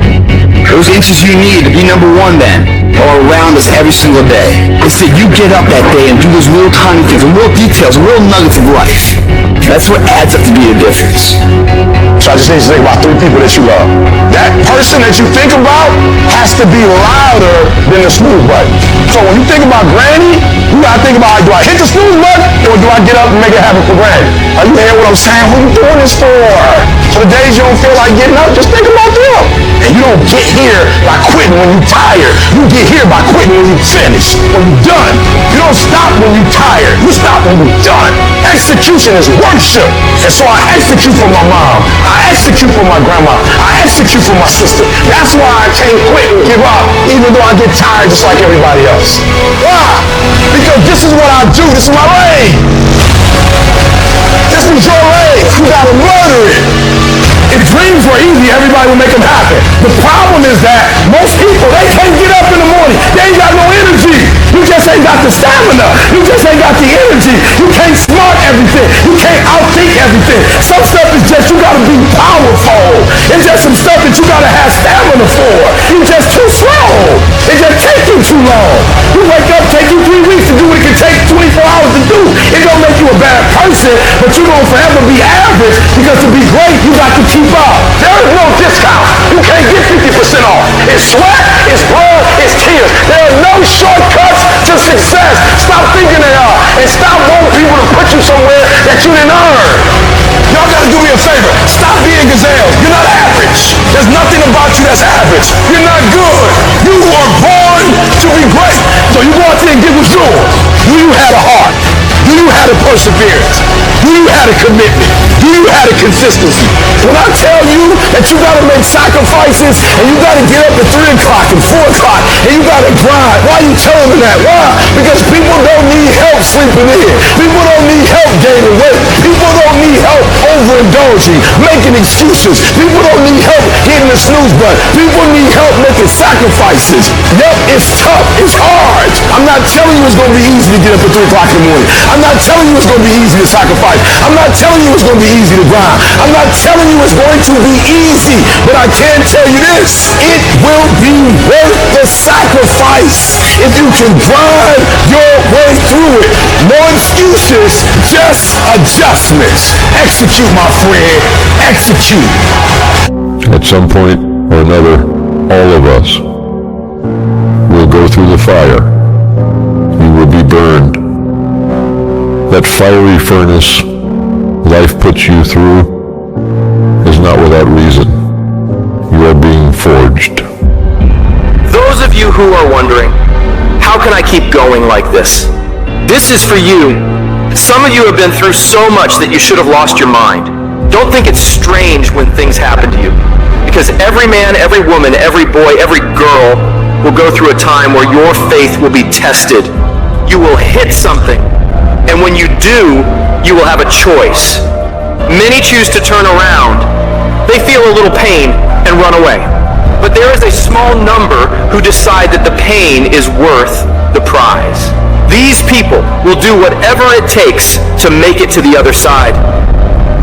Those inches you need to be number one then are around us every single day. It's that you get up that day and do those little tiny things, the little details, the little nuggets of life. That's what adds up to be a difference. So I just need to think about 3 people that you love. That person that you think about has to be louder than the snooze button. So when you think about Granny, you gotta think about, do I hit the snooze button or do I get up and make it happen for Granny? Are you hearing what I'm saying? Who you doing this for? So the days you don't feel like getting up, just think about them. And you don't get here by quitting when you're tired. You get here by quitting when you're finished, when you're done. You don't stop when you're tired. You stop when you're done. Execution is worship. And so I execute for my mom. I execute for my grandma. I execute for my sister. That's why I can't quit and give up, even though I get tired just like everybody else. Why? Because this is what I do. This is my lane. This is your lane. You gotta murder it. If dreams were easy, everybody would make them happen. The problem is that most people, they can't get up in the morning. They ain't got no energy. You just ain't got the stamina. You just ain't got the energy. You can't smart everything. You can't outthink everything. Some stuff is just, you gotta be powerful. It's just some stuff that you gotta have stamina for. You're just too slow. It just takes you too long. You wake up, take you 3 weeks to do what it can take 24 hours to do. It don't make you a bad person, but you're gonna forever be average, because to be great, you got to keep up. There is no discount. You can't get 50% off. It's sweat, it's blood, it's tears. There are no shortcuts to success. Stop thinking they are. And stop wanting people to put you somewhere that you didn't earn. Y'all gotta do me a favor. Stop being gazelles. You're not average. There's nothing about you that's average. You're not good. You are born to be great. So you go out there and get what's yours. Do you have a heart? Do you have a perseverance? Do you have a commitment? Do you have a consistency? When I tell you that you gotta make sacrifices and you gotta get up at 3 o'clock and 4 o'clock and you gotta grind, why are you telling me that? Why? Because people don't need help sleeping in. People don't need help gaining weight. People don't need help overindulging, making excuses. People don't need help hitting the snooze button. People need help making sacrifices. Yep, it's tough. It's hard. I'm not telling you it's gonna be easy to get up at 3 o'clock in the morning. I'm not telling you it's going to be easy to sacrifice. I'm not telling you it's going to be easy to grind. I'm not telling you it's going to be easy. But I can tell you this. It will be worth the sacrifice if you can grind your way through it. No excuses, just adjustments. Execute, my friend. Execute. At some point or another, all of us will go through the fire. We will be burned. That fiery furnace life puts you through is not without reason. You are being forged. Those of you who are wondering, how can I keep going like this? This is for you. Some of you have been through so much that you should have lost your mind. Don't think it's strange when things happen to you, because every man, every woman, every boy, every girl will go through a time where your faith will be tested. You will hit something. And when you do, you will have a choice. Many choose to turn around. They feel a little pain and run away. But there is a small number who decide that the pain is worth the prize. These people will do whatever it takes to make it to the other side.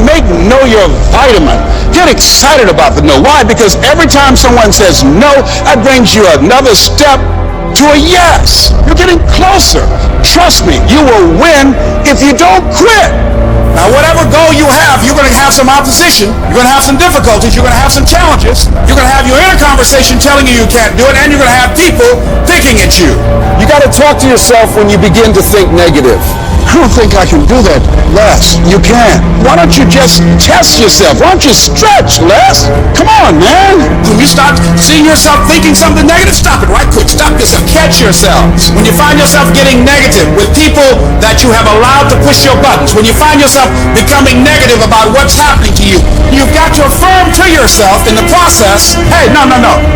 Make know your vitamin. Get excited about the no. Why? Because every time someone says no, that brings you another step to a yes. You're getting closer. Trust me, you will win if you don't quit. Now, whatever goal you have, you're going to have some opposition. You're going to have some difficulties. You're going to have some challenges. You're going to have your inner conversation telling you can't do it, and you're going to have people thinking at you. You got to talk to yourself when you begin to think negative. I don't think I can do that, Les. You can. Why don't you just test yourself? Why don't you stretch, Les? Come on, man. When you start seeing yourself thinking something negative, stop it right quick. Stop yourself. Catch yourselves. When you find yourself getting negative with people that you have allowed to push your buttons, when you find yourself becoming negative about what's happening to you, you've got to affirm to yourself in the process, hey, no,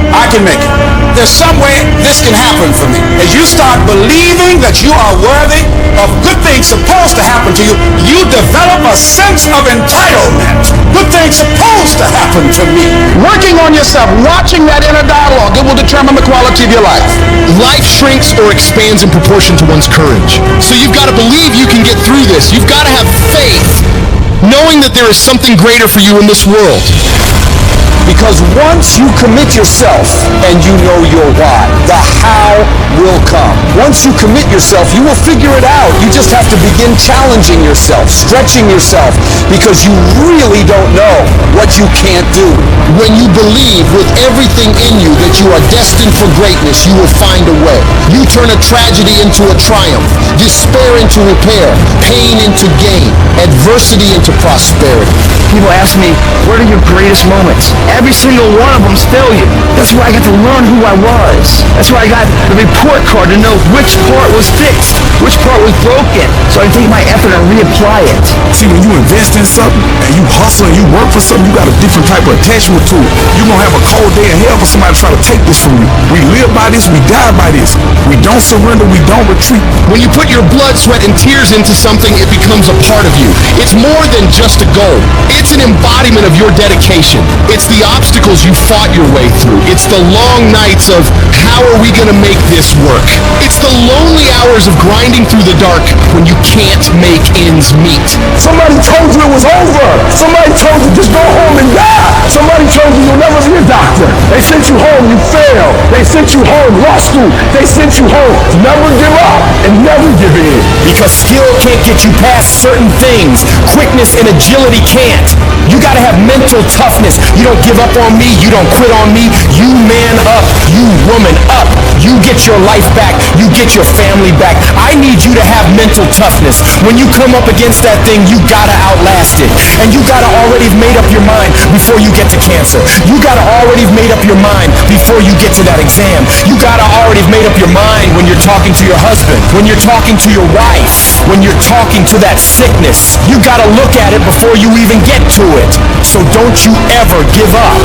I can make it. There's some way this can happen for me. As you start believing that you are worthy of good things supposed to happen to you, you develop a sense of entitlement. Good things supposed to happen to me. Working on yourself, watching that inner dialogue, it will determine the quality of your life. Life shrinks or expands in proportion to one's courage. So you've got to believe you can get through this. You've got to have faith, knowing that there is something greater for you in this world. Because once you commit yourself and you know your why, the how will come. Once you commit yourself, you will figure it out. You just have to begin challenging yourself, stretching yourself, because you really don't know what you can't do. When you believe with everything in you that you are destined for greatness, you will find a way. You turn a tragedy into a triumph, despair into repair, pain into gain, adversity into prosperity. People ask me, what are your greatest moments? Every single one of them's failure. That's where I got to learn who I was. That's where I got the report card to know which part was fixed, which part was broken, so I can take my effort and reapply it. See, when you invest in something and you hustle and you work for something, you got a different type of attachment to it. You're going to have a cold day in hell for somebody to try to take this from you. We live by this, we die by this. We don't surrender, we don't retreat. When you put your blood, sweat, and tears into something, it becomes a part of you. It's more than just a goal. It's an embodiment of your dedication. It's the obstacles you fought your way through. It's the long nights of, how are we going to make this work? It's the lonely hours of grinding through the dark when you can't make ends meet. Somebody told you it was over. Somebody told you just go home and die. Somebody told you you'll never be a doctor. They sent you home, you failed. They sent you home, law school. They sent you home, never give up and never give in. Because skill can't get you past certain things. Quickness and agility can't. You gotta have mental toughness. You don't give up on me. You don't quit on me. You man up. You woman up. You get your life back. You get your family back. I need you to have mental toughness. When you come up against that thing, you gotta outlast it. And you gotta already have made up your mind before you get to cancer. You gotta already have made up your mind before you get to that exam. You gotta already have made up your mind when you're talking to your husband, when you're talking to your wife, when you're talking to that sickness. You gotta look at it before you even get to it. So don't you ever give up.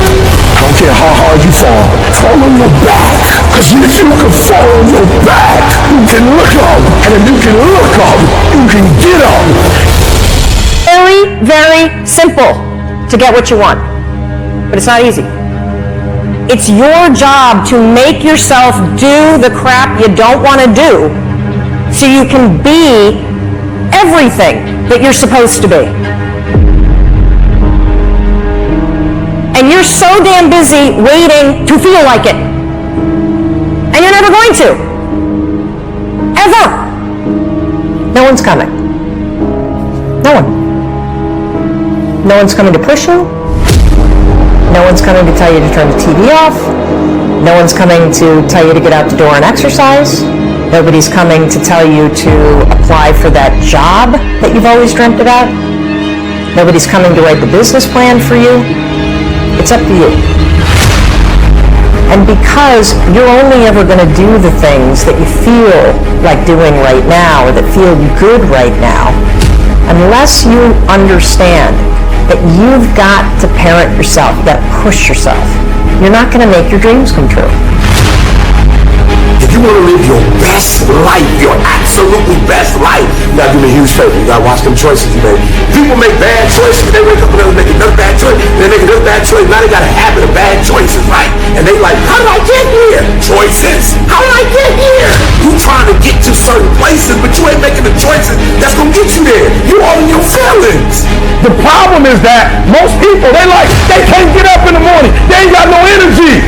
I don't care how hard you fall. Fall on your back. Because if you can fall on your back, you can look up. And if you can look up, you can get up. Very, very simple to get what you want. But it's not easy. It's your job to make yourself do the crap you don't want to do so you can be everything that you're supposed to be. And you're so damn busy waiting to feel like it. And you're never going to. Ever. No one's coming. No one. No one's coming to push you. No one's coming to tell you to turn the TV off. No one's coming to tell you to get out the door and exercise. Nobody's coming to tell you to apply for that job that you've always dreamt about. Nobody's coming to write the business plan for you. It's up to you. And because you're only ever going to do the things that you feel like doing right now, or that feel good right now, unless you understand that you've got to parent yourself, you've got to push yourself, you're not going to make your dreams come true. If you want to live your best life, your absolutely best life, you gotta do me a huge favor. You gotta watch them choices you make. People make bad choices, they wake up and they make another bad choice, and they make another bad choice. Now they got a habit of bad choices, right? And they like, how did I get here? Choices. How did I get here? You trying to get to certain places, but you ain't making the choices that's gonna get you there. You all in your feelings. The problem is that most people, they can't get up in the morning. They ain't got no energy.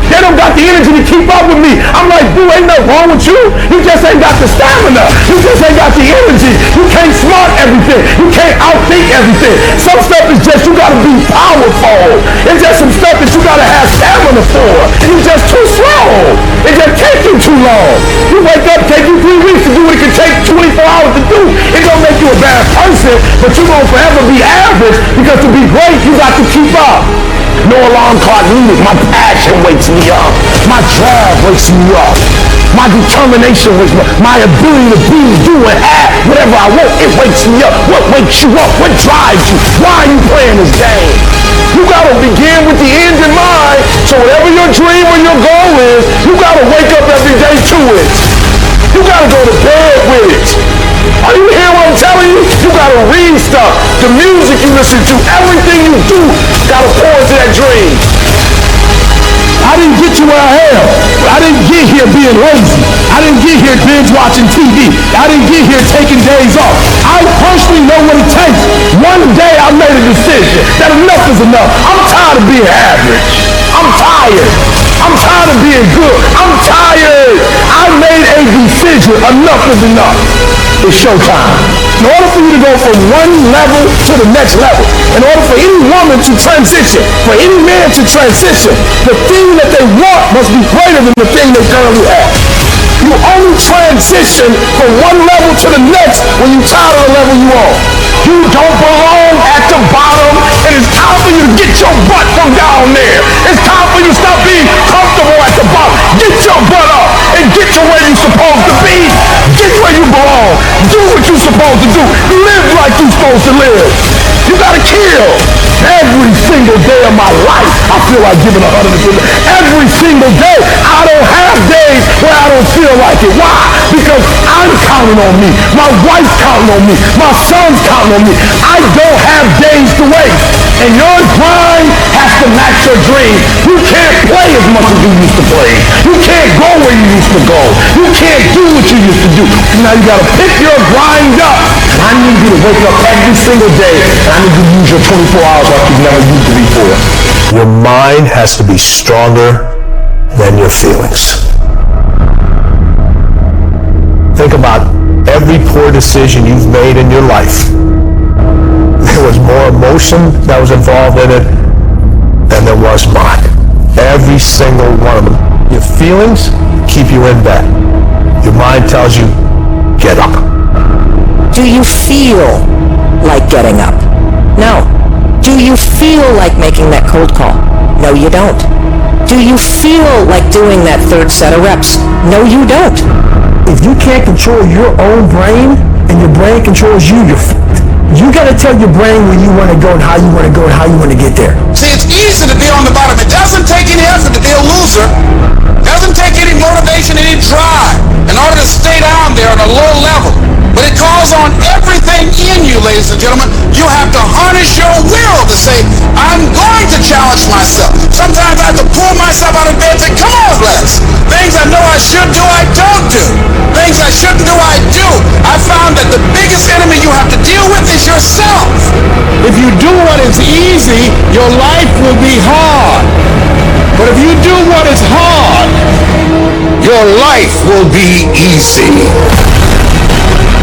They don't got the energy to keep up with me. I'm like, dude, ain't nothing wrong with you. You just ain't got the stamina. You just ain't got the energy. You can't smart everything. You can't outthink everything. Some stuff is just, you gotta be powerful. It's just some stuff that you gotta have stamina for. And you just too slow. It just takes you too long. You wake up, take you 3 weeks to do what it can take 24 hours to do. It don't make you a bad person, but you're gonna forever be average, because to be great, you got to keep up. No alarm clock needed. My passion wakes me up. My drive wakes me up. My determination wakes me up. My ability to be, do, and have whatever I want, it wakes me up. What wakes you up? What drives you? Why are you playing this game? You gotta begin with the end in mind. So whatever your dream or your goal is, you gotta wake up every day to it. You gotta go to bed with it. Are you hearing what I'm telling you? You gotta read stuff. The music you listen to, everything you do, gotta pour into that dream. I didn't get to where I am. I didn't get here being lazy. I didn't get here binge watching TV. I didn't get here taking days off. I personally know what it takes. One day I made a decision that enough is enough. I'm tired of being average. I'm tired. I'm tired of being good. I'm tired. I made a decision. Enough is enough. It's showtime. In order for you to go from one level to the next level, in order for any woman to transition, for any man to transition, the thing that they want must be greater than the thing they currently have. You only transition from one level to the next when you're tired of the level you on. You don't belong at the bottom, and it's time for you to get your butt from down there. It's time for you to stop being comfortable at the bottom. Get your butt up and get to where you're supposed to be. Get where you belong. Do what you're supposed to do. Live like you're supposed to live. You gotta kill. Every single day of my life, I feel like giving 100%. Every single day, I don't have days where I don't feel like it. Why? Because I'm counting on me. My wife's counting on me. My son's counting on me. I don't have days to waste. And your grind has to match your dream. You can't play as much as you used to play. You can't go where you used to go. You can't do what you used to do. Now you gotta pick your grind up. And I need you to wake up every single day, and I need you to use your 24 hours like you've never used it before. Your mind has to be stronger than your feelings. Think about every poor decision you've made in your life. There was more emotion that was involved in it than there was mine. Every single one of them. Your feelings keep you in bed. Your mind tells you, get up. Do you feel like getting up? No. Do you feel like making that cold call? No, you don't. Do you feel like doing that third set of reps? No, you don't. If you can't control your own brain and your brain controls you, you're f***ed. You gotta tell your brain where you wanna go and how you wanna go and how you wanna get there. See, it's easy to be on the bottom. It doesn't take any effort to be a loser. It doesn't take any motivation, any drive in order to stay down there at a low level. But it calls on everything in you, ladies and gentlemen. You have to harness your will to say, I'm going to challenge myself. Sometimes I have to pull myself out of bed and say, come on, Les. Things I know I should do, I don't do. Things I shouldn't do, I do. I found that the biggest enemy you have to deal with is yourself. If you do what is easy, your life will be hard. But if you do what is hard, your life will be easy.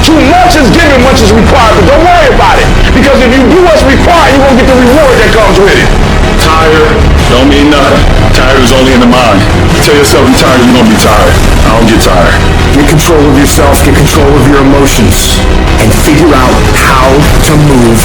Too much is given, much is required, but don't worry about it. Because if you do what's required, you won't get the reward that comes with it. Tired don't mean nothing. Tired is only in the mind. Tell yourself you're tired, you're gonna be tired. I don't get tired. Get control of yourself, get control of your emotions, and figure out how to move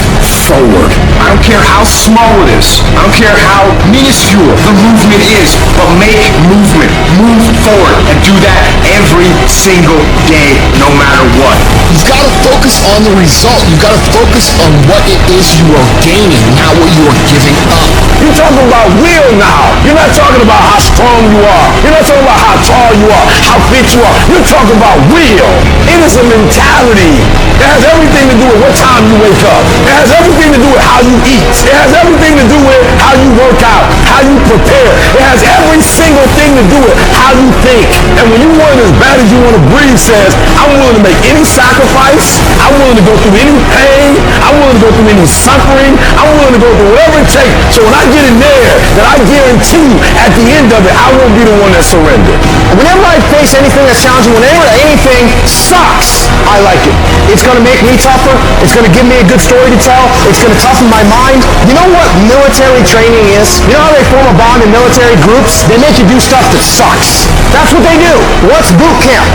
forward. I don't care how small it is. I don't care how minuscule the movement is, but make movement. Move forward and do that every single day, no matter what. You've got to focus on the result. You've got to focus on what it is you are gaining, not what you are giving up. You're talking about will now. You're not talking about how strong you are. You're not talking about how tall you are, how fit you are. You're talking about will. It is a mentality. It has everything to do with what time you wake up. It has everything to do with how you eat. It has everything to do with how you work out, how you prepare. It has every single thing to do with how you think. And when you want it as bad as you want to breathe says, I'm willing to make any sacrifice. I'm willing to go through any pain. I'm willing to go through any suffering. I'm willing to go through whatever it takes. So when I get in there, that I guarantee you at the end of it, I won't be the one that surrendered. Whenever I face anything that's challenging, whenever anything sucks, I like it. It's going to make me tougher. It's going to give me a good story to tell. It's going to toughen my mind. You know what military training is? You know how they form a bond in military groups? They make you do stuff that sucks. That's what they do. What's boot camp?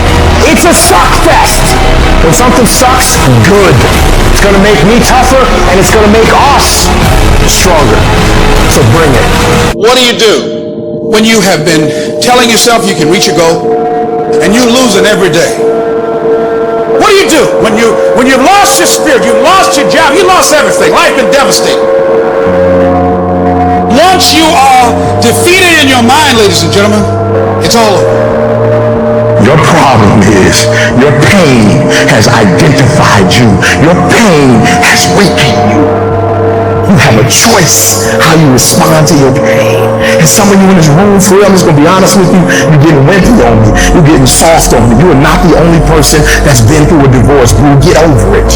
It's a suck fest. When something sucks, good. It's going to make me tougher, and it's going to make us stronger. So bring it. What do when you have been telling yourself you can reach a goal and you're losing every day? What do when you've lost your spirit, you lost your job, you lost everything, life been devastating? Once you are defeated in your mind, ladies and gentlemen, it's all over. Your problem is your pain has identified you. Your pain has weakened you. You have a choice how you respond to your pain. And some of you in this room, for real, I'm just going to be honest with you, you're getting wimpy on me. You're getting soft on me. You are not the only person that's been through a divorce. Boo, get over it.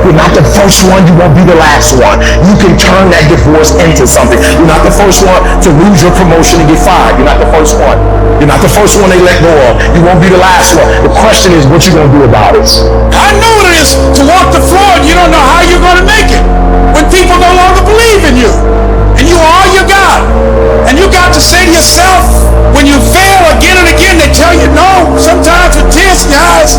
You're not the first one. You won't be the last one. You can turn that divorce into something. You're not the first one to lose your promotion and get fired. You're not the first one. You're not the first one they let go of. You won't be the last one. The question is, what you going to do about it? I know what it is to walk the floor and you don't know how you're going to make it. When people no longer believe in you. And you are all you got. And you got to say to yourself, when you fail again and again, they tell you no. Sometimes with tears in your eyes,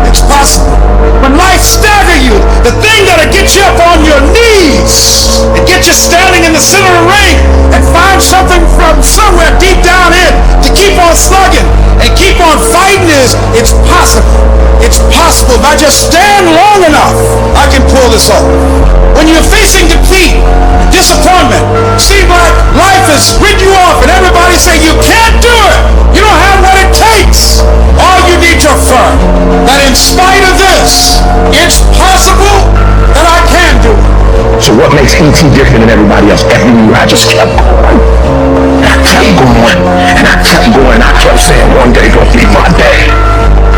it's possible. When life stagger you, the thing that'll get you up on your knees and get you standing in the center of the ring and find something from somewhere deep down in to keep on slugging and keep on fighting is, it's possible. It's possible. If I just stand long enough, I can pull this off. When you're facing defeat, disappointment, seem like life has written you off and everybody say you can't do it. You don't have what it takes. All you need to affirm that in spite of this, it's possible that I can do it. So what makes E.T. different than everybody else? Every year I just kept going. And I kept going. And I kept going. I kept saying one day gonna be my day.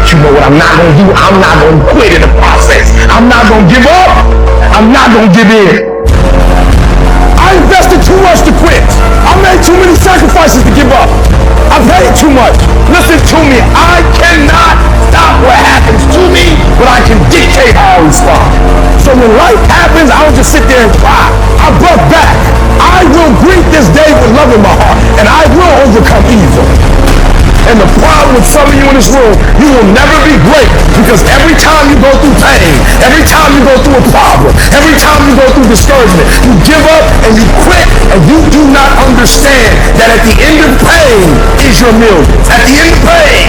You know what I'm not gonna do? I'm not gonna quit in the process. I'm not gonna give up. I'm not gonna give in. I invested too much to quit. I made too many sacrifices to give up. I paid too much. Listen to me. I cannot stop what happens to me, but I can dictate how I respond. So when life happens, I don't just sit there and cry. I buck back. I will greet this day with love in my heart, and I will overcome evil. And the problem with some of you in this room, you will never be great because every time you go through pain, every time you go through a problem, every time you go through discouragement, you give up and you quit and you do not understand that at the end of pain is your millions. At the end of pain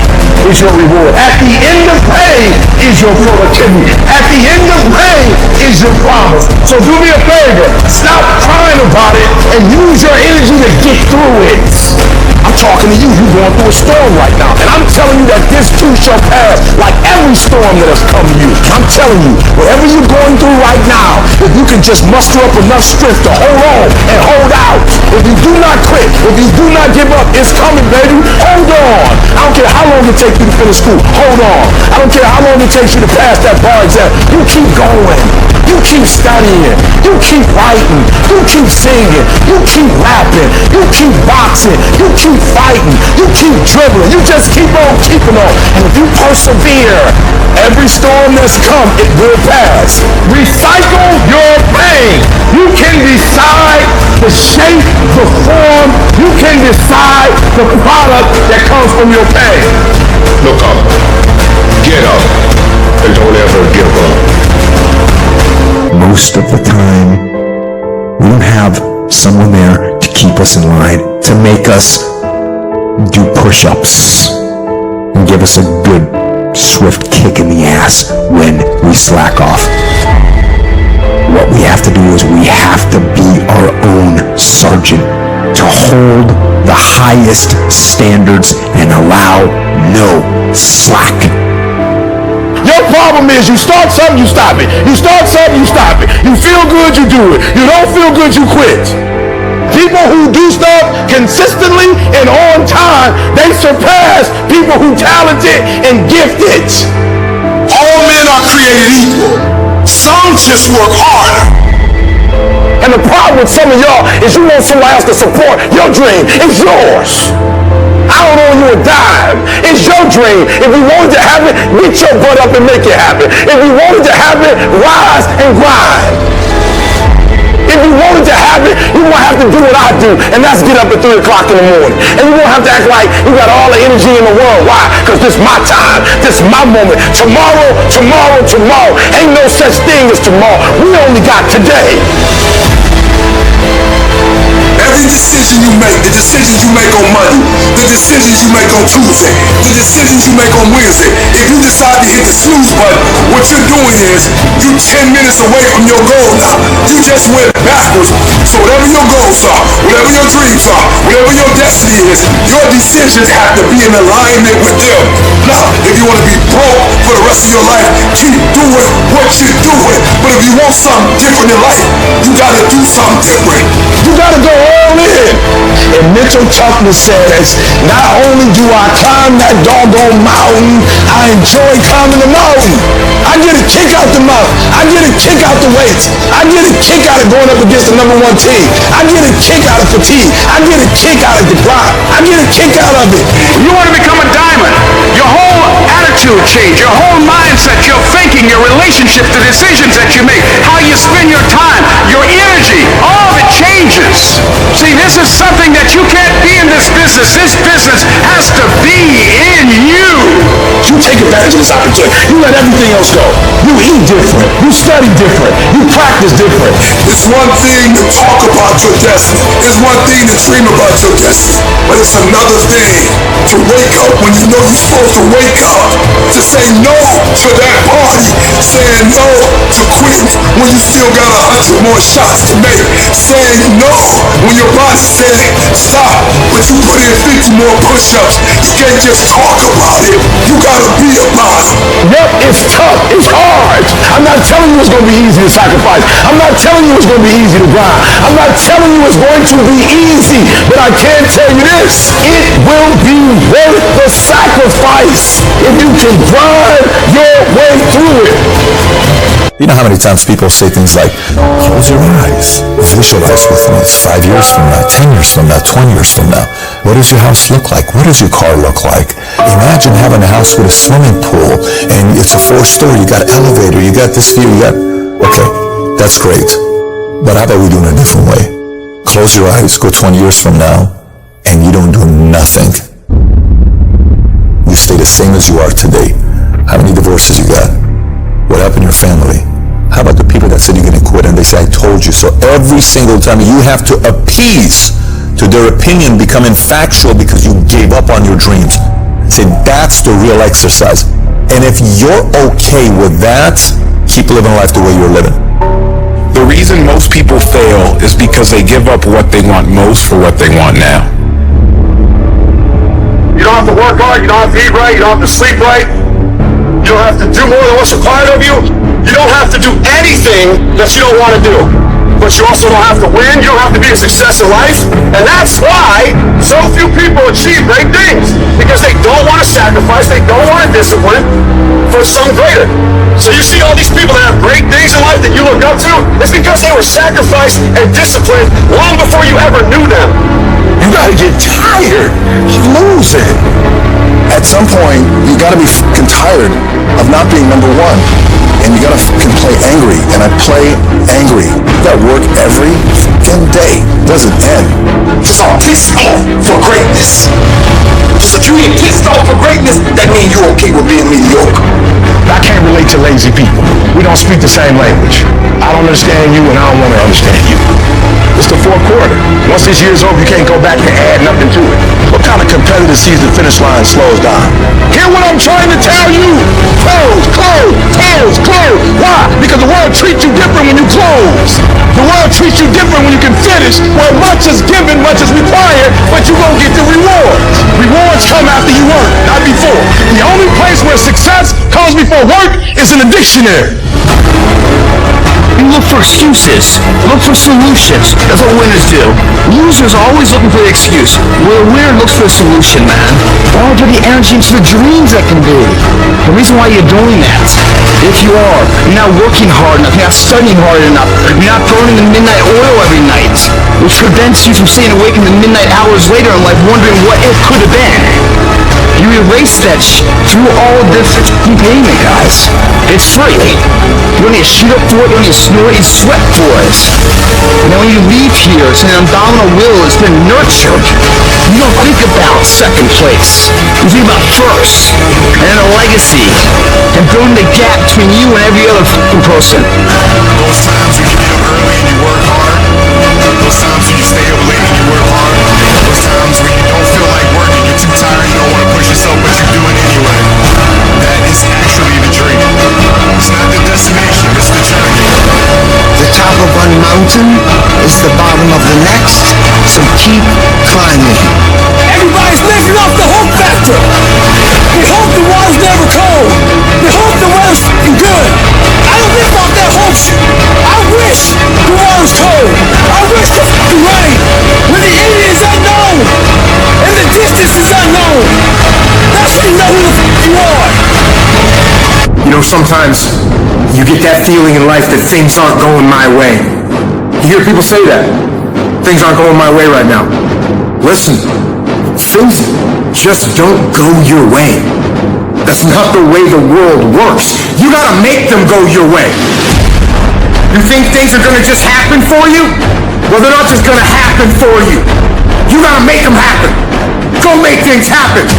is your reward. At the end of pain is your productivity. At the end of pain is your promise. So do me a favor, stop crying about it and use your energy to get through it. I'm talking to you, you're going through a storm right now. And I'm telling you that this too shall pass like every storm that has come to you. I'm telling you, whatever you're going through right now, if you can just muster up enough strength to hold on and hold out, if you do not quit, if you do not give up, it's coming, baby. Hold on. I don't care how long it takes you to finish school. Hold on. I don't care how long it takes you to pass that bar exam. You keep going. You keep studying. You keep writing. You keep singing. You keep rapping. You keep boxing. You keep fighting. You keep dribbling. You just keep on keeping on. And if you persevere, every storm that's come, it will pass. Recycle your pain. You can decide the shape, the form. You can decide the product that comes from your pain. Look up. Get up. And don't ever give up. Most of the time, we don't have someone there to keep us in line, to make us do push-ups and give us a good, swift kick in the ass when we slack off. What we have to do is we have to be our own sergeant, to hold the highest standards and allow no slack. Your problem is you start something, you stop it. You start something, you stop it. You feel good, you do it. You don't feel good, you quit. People who do stuff consistently and on time, they surpass people who talented and gifted. All men are created equal. Some just work harder. And the problem with some of y'all is you want somebody else to support your dream. It's yours. I don't owe you a dime. It's your dream. If you wanted to have it, get your butt up and make it happen. If you wanted to have it, rise and grind. If you wanted to have it, you won't have to do what I do, and that's get up at 3 o'clock in the morning. And you won't have to act like you got all the energy in the world. Why? Because this is my time. This is my moment. Tomorrow. Ain't no such thing as tomorrow. We only got today. Every decision you make, the decisions you make on Monday, the decisions you make on Tuesday, the decisions you make on Wednesday, if you decide to hit the snooze button, what you're doing is you're 10 minutes away from your goal now. You just went backwards. So whatever your goals are, whatever your dreams are, whatever your destiny is. Your decisions have to be in alignment with them. Now, if you want to be broke for the rest of your life, keep doing what you're doing. But if you want something different in life, you got to do something different. You got to go all in. And mental toughness says, not only do I climb that doggone mountain, I enjoy climbing the mountain. I get a kick out the mountain. I get a kick out the weights. I get a kick out of going up against the number one team. I get a kick out of fatigue. I get a kick out of the grind. I get a kick out of it. You want to become a diamond. Your whole attitude change, your whole mindset, your thinking, your relationship, the decisions that you make, how you spend your time, your energy, all of it changes. See, this is something that you can't be in this business. This business has to be in you. You take advantage of this opportunity. You let everything else go. You eat different. You study different. You practice different. It's one thing to talk about your destiny. It's one thing to dream about your destiny. But it's another thing to wake up when you know you're supposed to wake up, to say no to that party, saying no to quitting when you still got 100 more shots to make, saying no when your body said stop, but you put in 50 more push-ups. You can't just talk about it. You gotta be about it. Yep, it's tough. It's hard. I'm not telling you it's going to be easy to sacrifice. I'm not telling you it's going to be easy to grind. I'm not telling you it's going to be easy. But I can tell you this. It will be worth the sacrifice if you can grind your way through it. You know how many times people say things like, close your eyes, visualize with me. It's 5 years from now, 10 years from now, 20 years from now. What does your house look like? What does your car look like? Imagine having a house with a swimming pool and it's a 4-story, you got an elevator, you got this view, you got... Okay, that's great. But how about we do it in a different way? Close your eyes, go 20 years from now, and you don't do nothing. You stay the same as you are today. How many divorces you got? What happened to your family? How about the people that said you're going to quit and they say, I told you so? Every single time you have to appease to their opinion becoming factual because you gave up on your dreams. Say, that's the real exercise. And if you're okay with that, keep living life the way you're living. The reason most people fail is because they give up what they want most for what they want now. You don't have to work hard, you don't have to eat right, you don't have to sleep right. You don't have to do more than what's required of you. You don't have to do anything that you don't want to do. But you also don't have to win. You don't have to be a success in life. And that's why so few people achieve great things. Because they don't want to sacrifice, they don't want to discipline for something greater. So you see all these people that have great things in life that you look up to, it's because they were sacrificed and disciplined long before you ever knew them. You gotta get tired of losing. At some point, you gotta be fucking tired of not being number one. And you gotta fucking play angry. And I play angry. You gotta work every fucking day. It doesn't end. Just all pissed off for greatness. So if you ain't pissed off for greatness, that means you're okay with being mediocre. I can't relate to lazy people. We don't speak the same language. I don't understand you and I don't want to understand you. It's the fourth quarter. Once this year's over, you can't go back and add nothing to it. What kind of competitor sees the finish line slows down? Hear what I'm trying to tell you? Close, close, close, close. Why? Because the world treats you different when you close. The world treats you different when you can finish, where much is given, much is required, but you won't get the rewards. Rewards come after you work, not before. The only place where success comes before work is in the dictionary. You look for excuses. Look for solutions. That's what winners do. Losers are always looking for the excuse. Where a winner looks for a solution, man. Why don't you put the energy into the dreams that can be? The reason why you're doing that, if you are, you're not working hard enough, you're not studying hard enough, you're not burning the midnight oil every night, which prevents you from staying awake in the midnight hours later in life wondering what it could have been. You erase that through all this payment, guys. It's free. You don't need to shoot up for it, you don't need to snore it, you sweat for it. And then when you leave here, it's an abdominal will, it's been nurtured. You don't think about second place. You think about first. And then a legacy. And building the gap between you and every other fucking person. Those times when you get up early and you work hard. Those times when you stay up late and you work hard. Those times when you don't feel like working, you're too tired, you don't want to push yourself, but you do it anyway. That is actually the dream. It's not the destination, it's the journey. The top of one mountain is the bottom of the next, so keep climbing. sometimes you get that feeling in life that things aren't going my way. You hear people say that. Things aren't going my way right now. Listen, things just don't go your way. That's not the way the world works. You gotta make them go your way. You think things are gonna just happen for you? Well, they're not just gonna happen for you. You gotta make them happen. Go make things happen.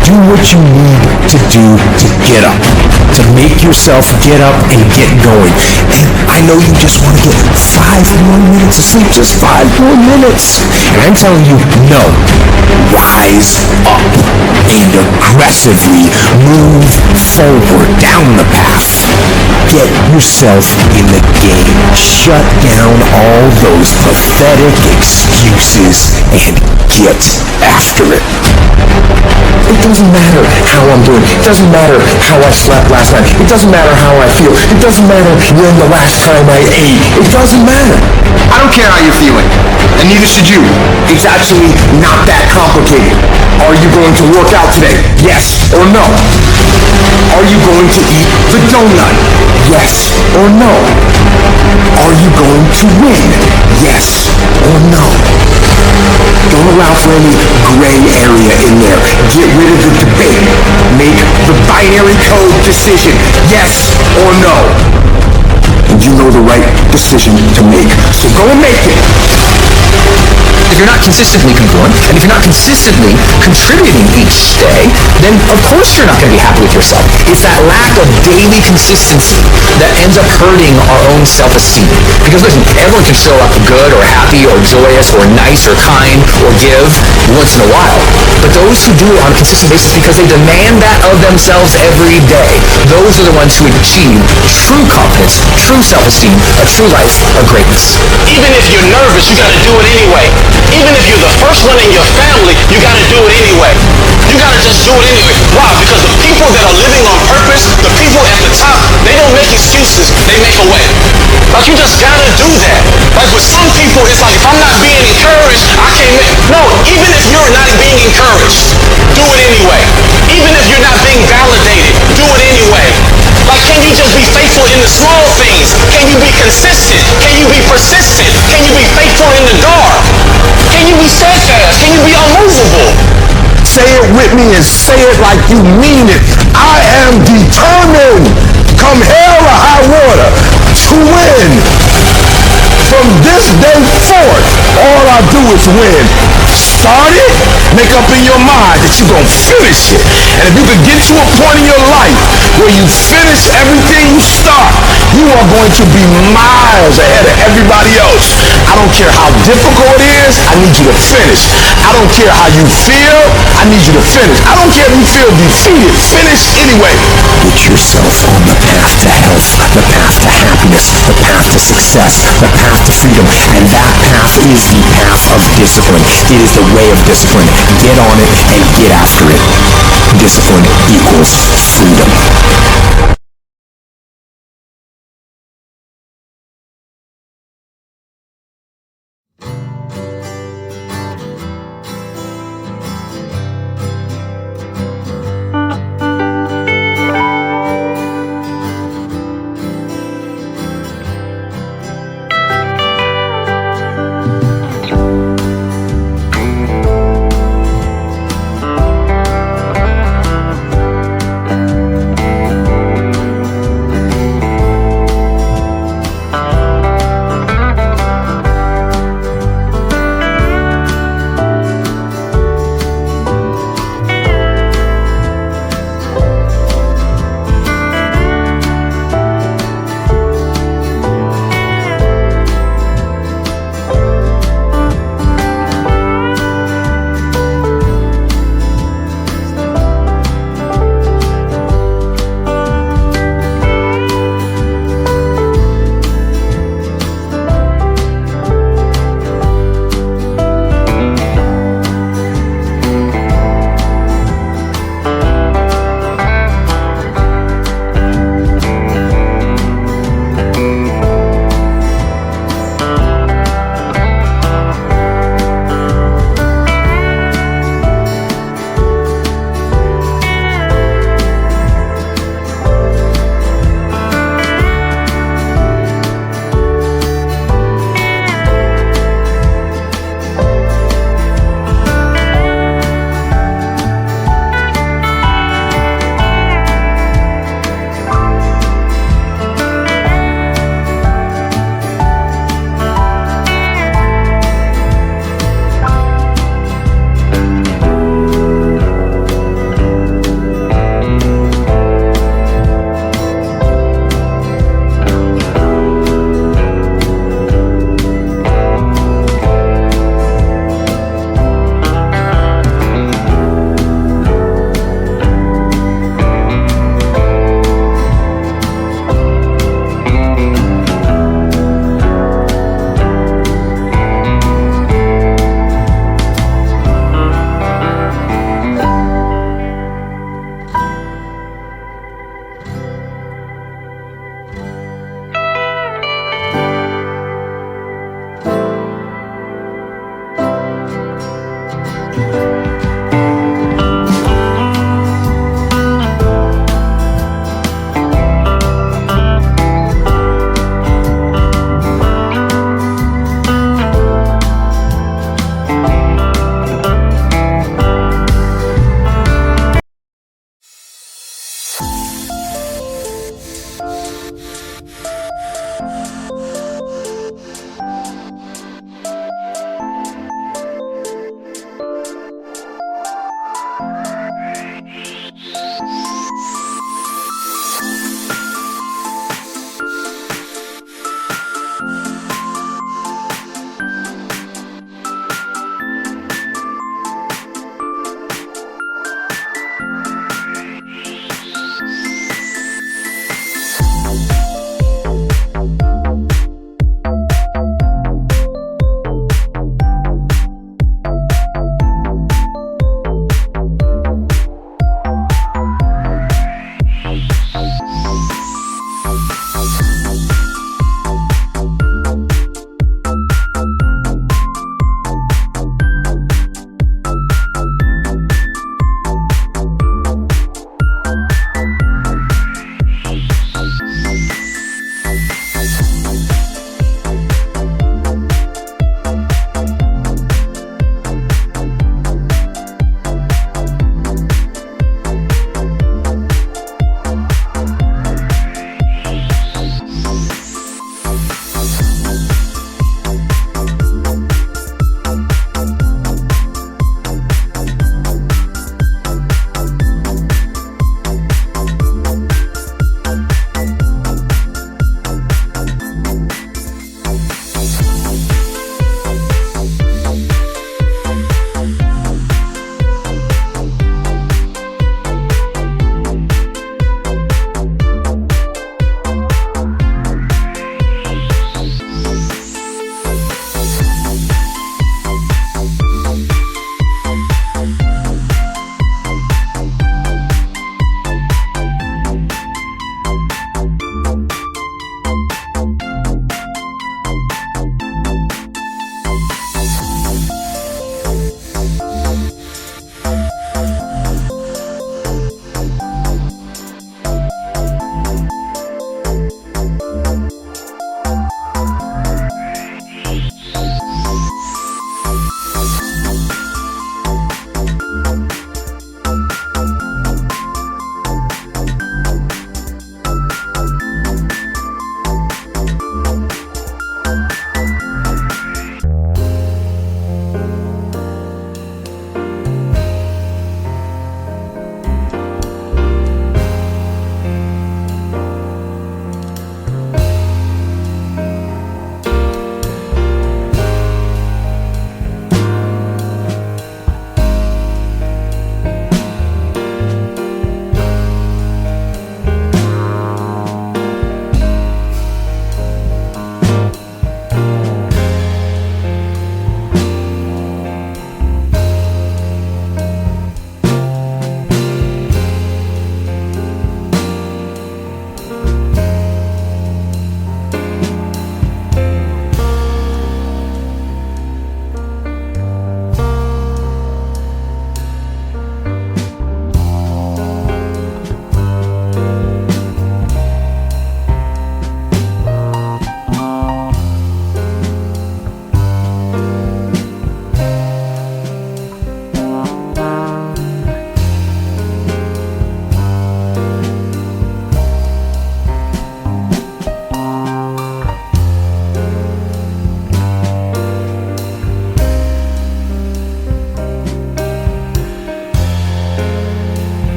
Do what you need to do to get up, to make yourself get up and get going. And I know you just want to get 5 more minutes of sleep, just 5 more minutes. And I'm telling you, no. Rise up and aggressively move forward down the path. Get yourself in the game. Shut down all those pathetic excuses and get after it. It doesn't matter how I'm doing. It doesn't matter how I slept last night. It doesn't matter how I feel. It doesn't matter when the last time I ate. It doesn't matter. I don't care how you're feeling, and neither should you. It's actually not that complicated. Are you going to work out today? Yes or no? Are you going to eat the donut? Yes or no? Are you going to win? Yes or no? Don't allow for any gray area in there. Get rid of the debate. Make the binary code decision. Yes or no. And you know the right decision to make. So go and make it. If you're not consistently congruent, and if you're not consistently contributing each day, then of course you're not going to be happy with yourself. It's that lack of daily consistency that ends up hurting our own self-esteem. Because listen, everyone can show up good or happy or joyous or nice or kind or give once in a while. But those who do it on a consistent basis because they demand that of themselves every day, those are the ones who achieve true confidence, true self-esteem, a true life of greatness. Even if you're nervous, you gotta do it anyway. Even if you're the first one in your family, you gotta do it anyway. You gotta just do it anyway. Why? Because the people that are living on purpose, the people at the top, they don't make excuses, they make a way. Like, you just gotta do that. Like, with some people, it's like, if I'm not being encouraged, I can't make... No, even if you're not being encouraged, do it anyway. Even if you're not being validated, do it anyway. Like, can you just be faithful in the small things? Can you be consistent? Can you be persistent? Can you be faithful in the dark? Can you be steadfast? Can you be unmovable? Say it with me and say it like you mean it. I am determined, come hell or high water, to win. From this day forth, all I do is win. Start it, make up in your mind that you're going to finish it. And if you can get to a point in your life where you finish everything you start, you are going to be miles ahead of everybody else. I don't care how difficult it is, I need you to finish. I don't care how you feel, I need you to finish. I don't care if you feel defeated, finish anyway. Get yourself on the path to health, the path to happiness, the path to success, the path to freedom. And that path is the path of discipline. It is the way of discipline. Get on it and get after it. Discipline equals freedom.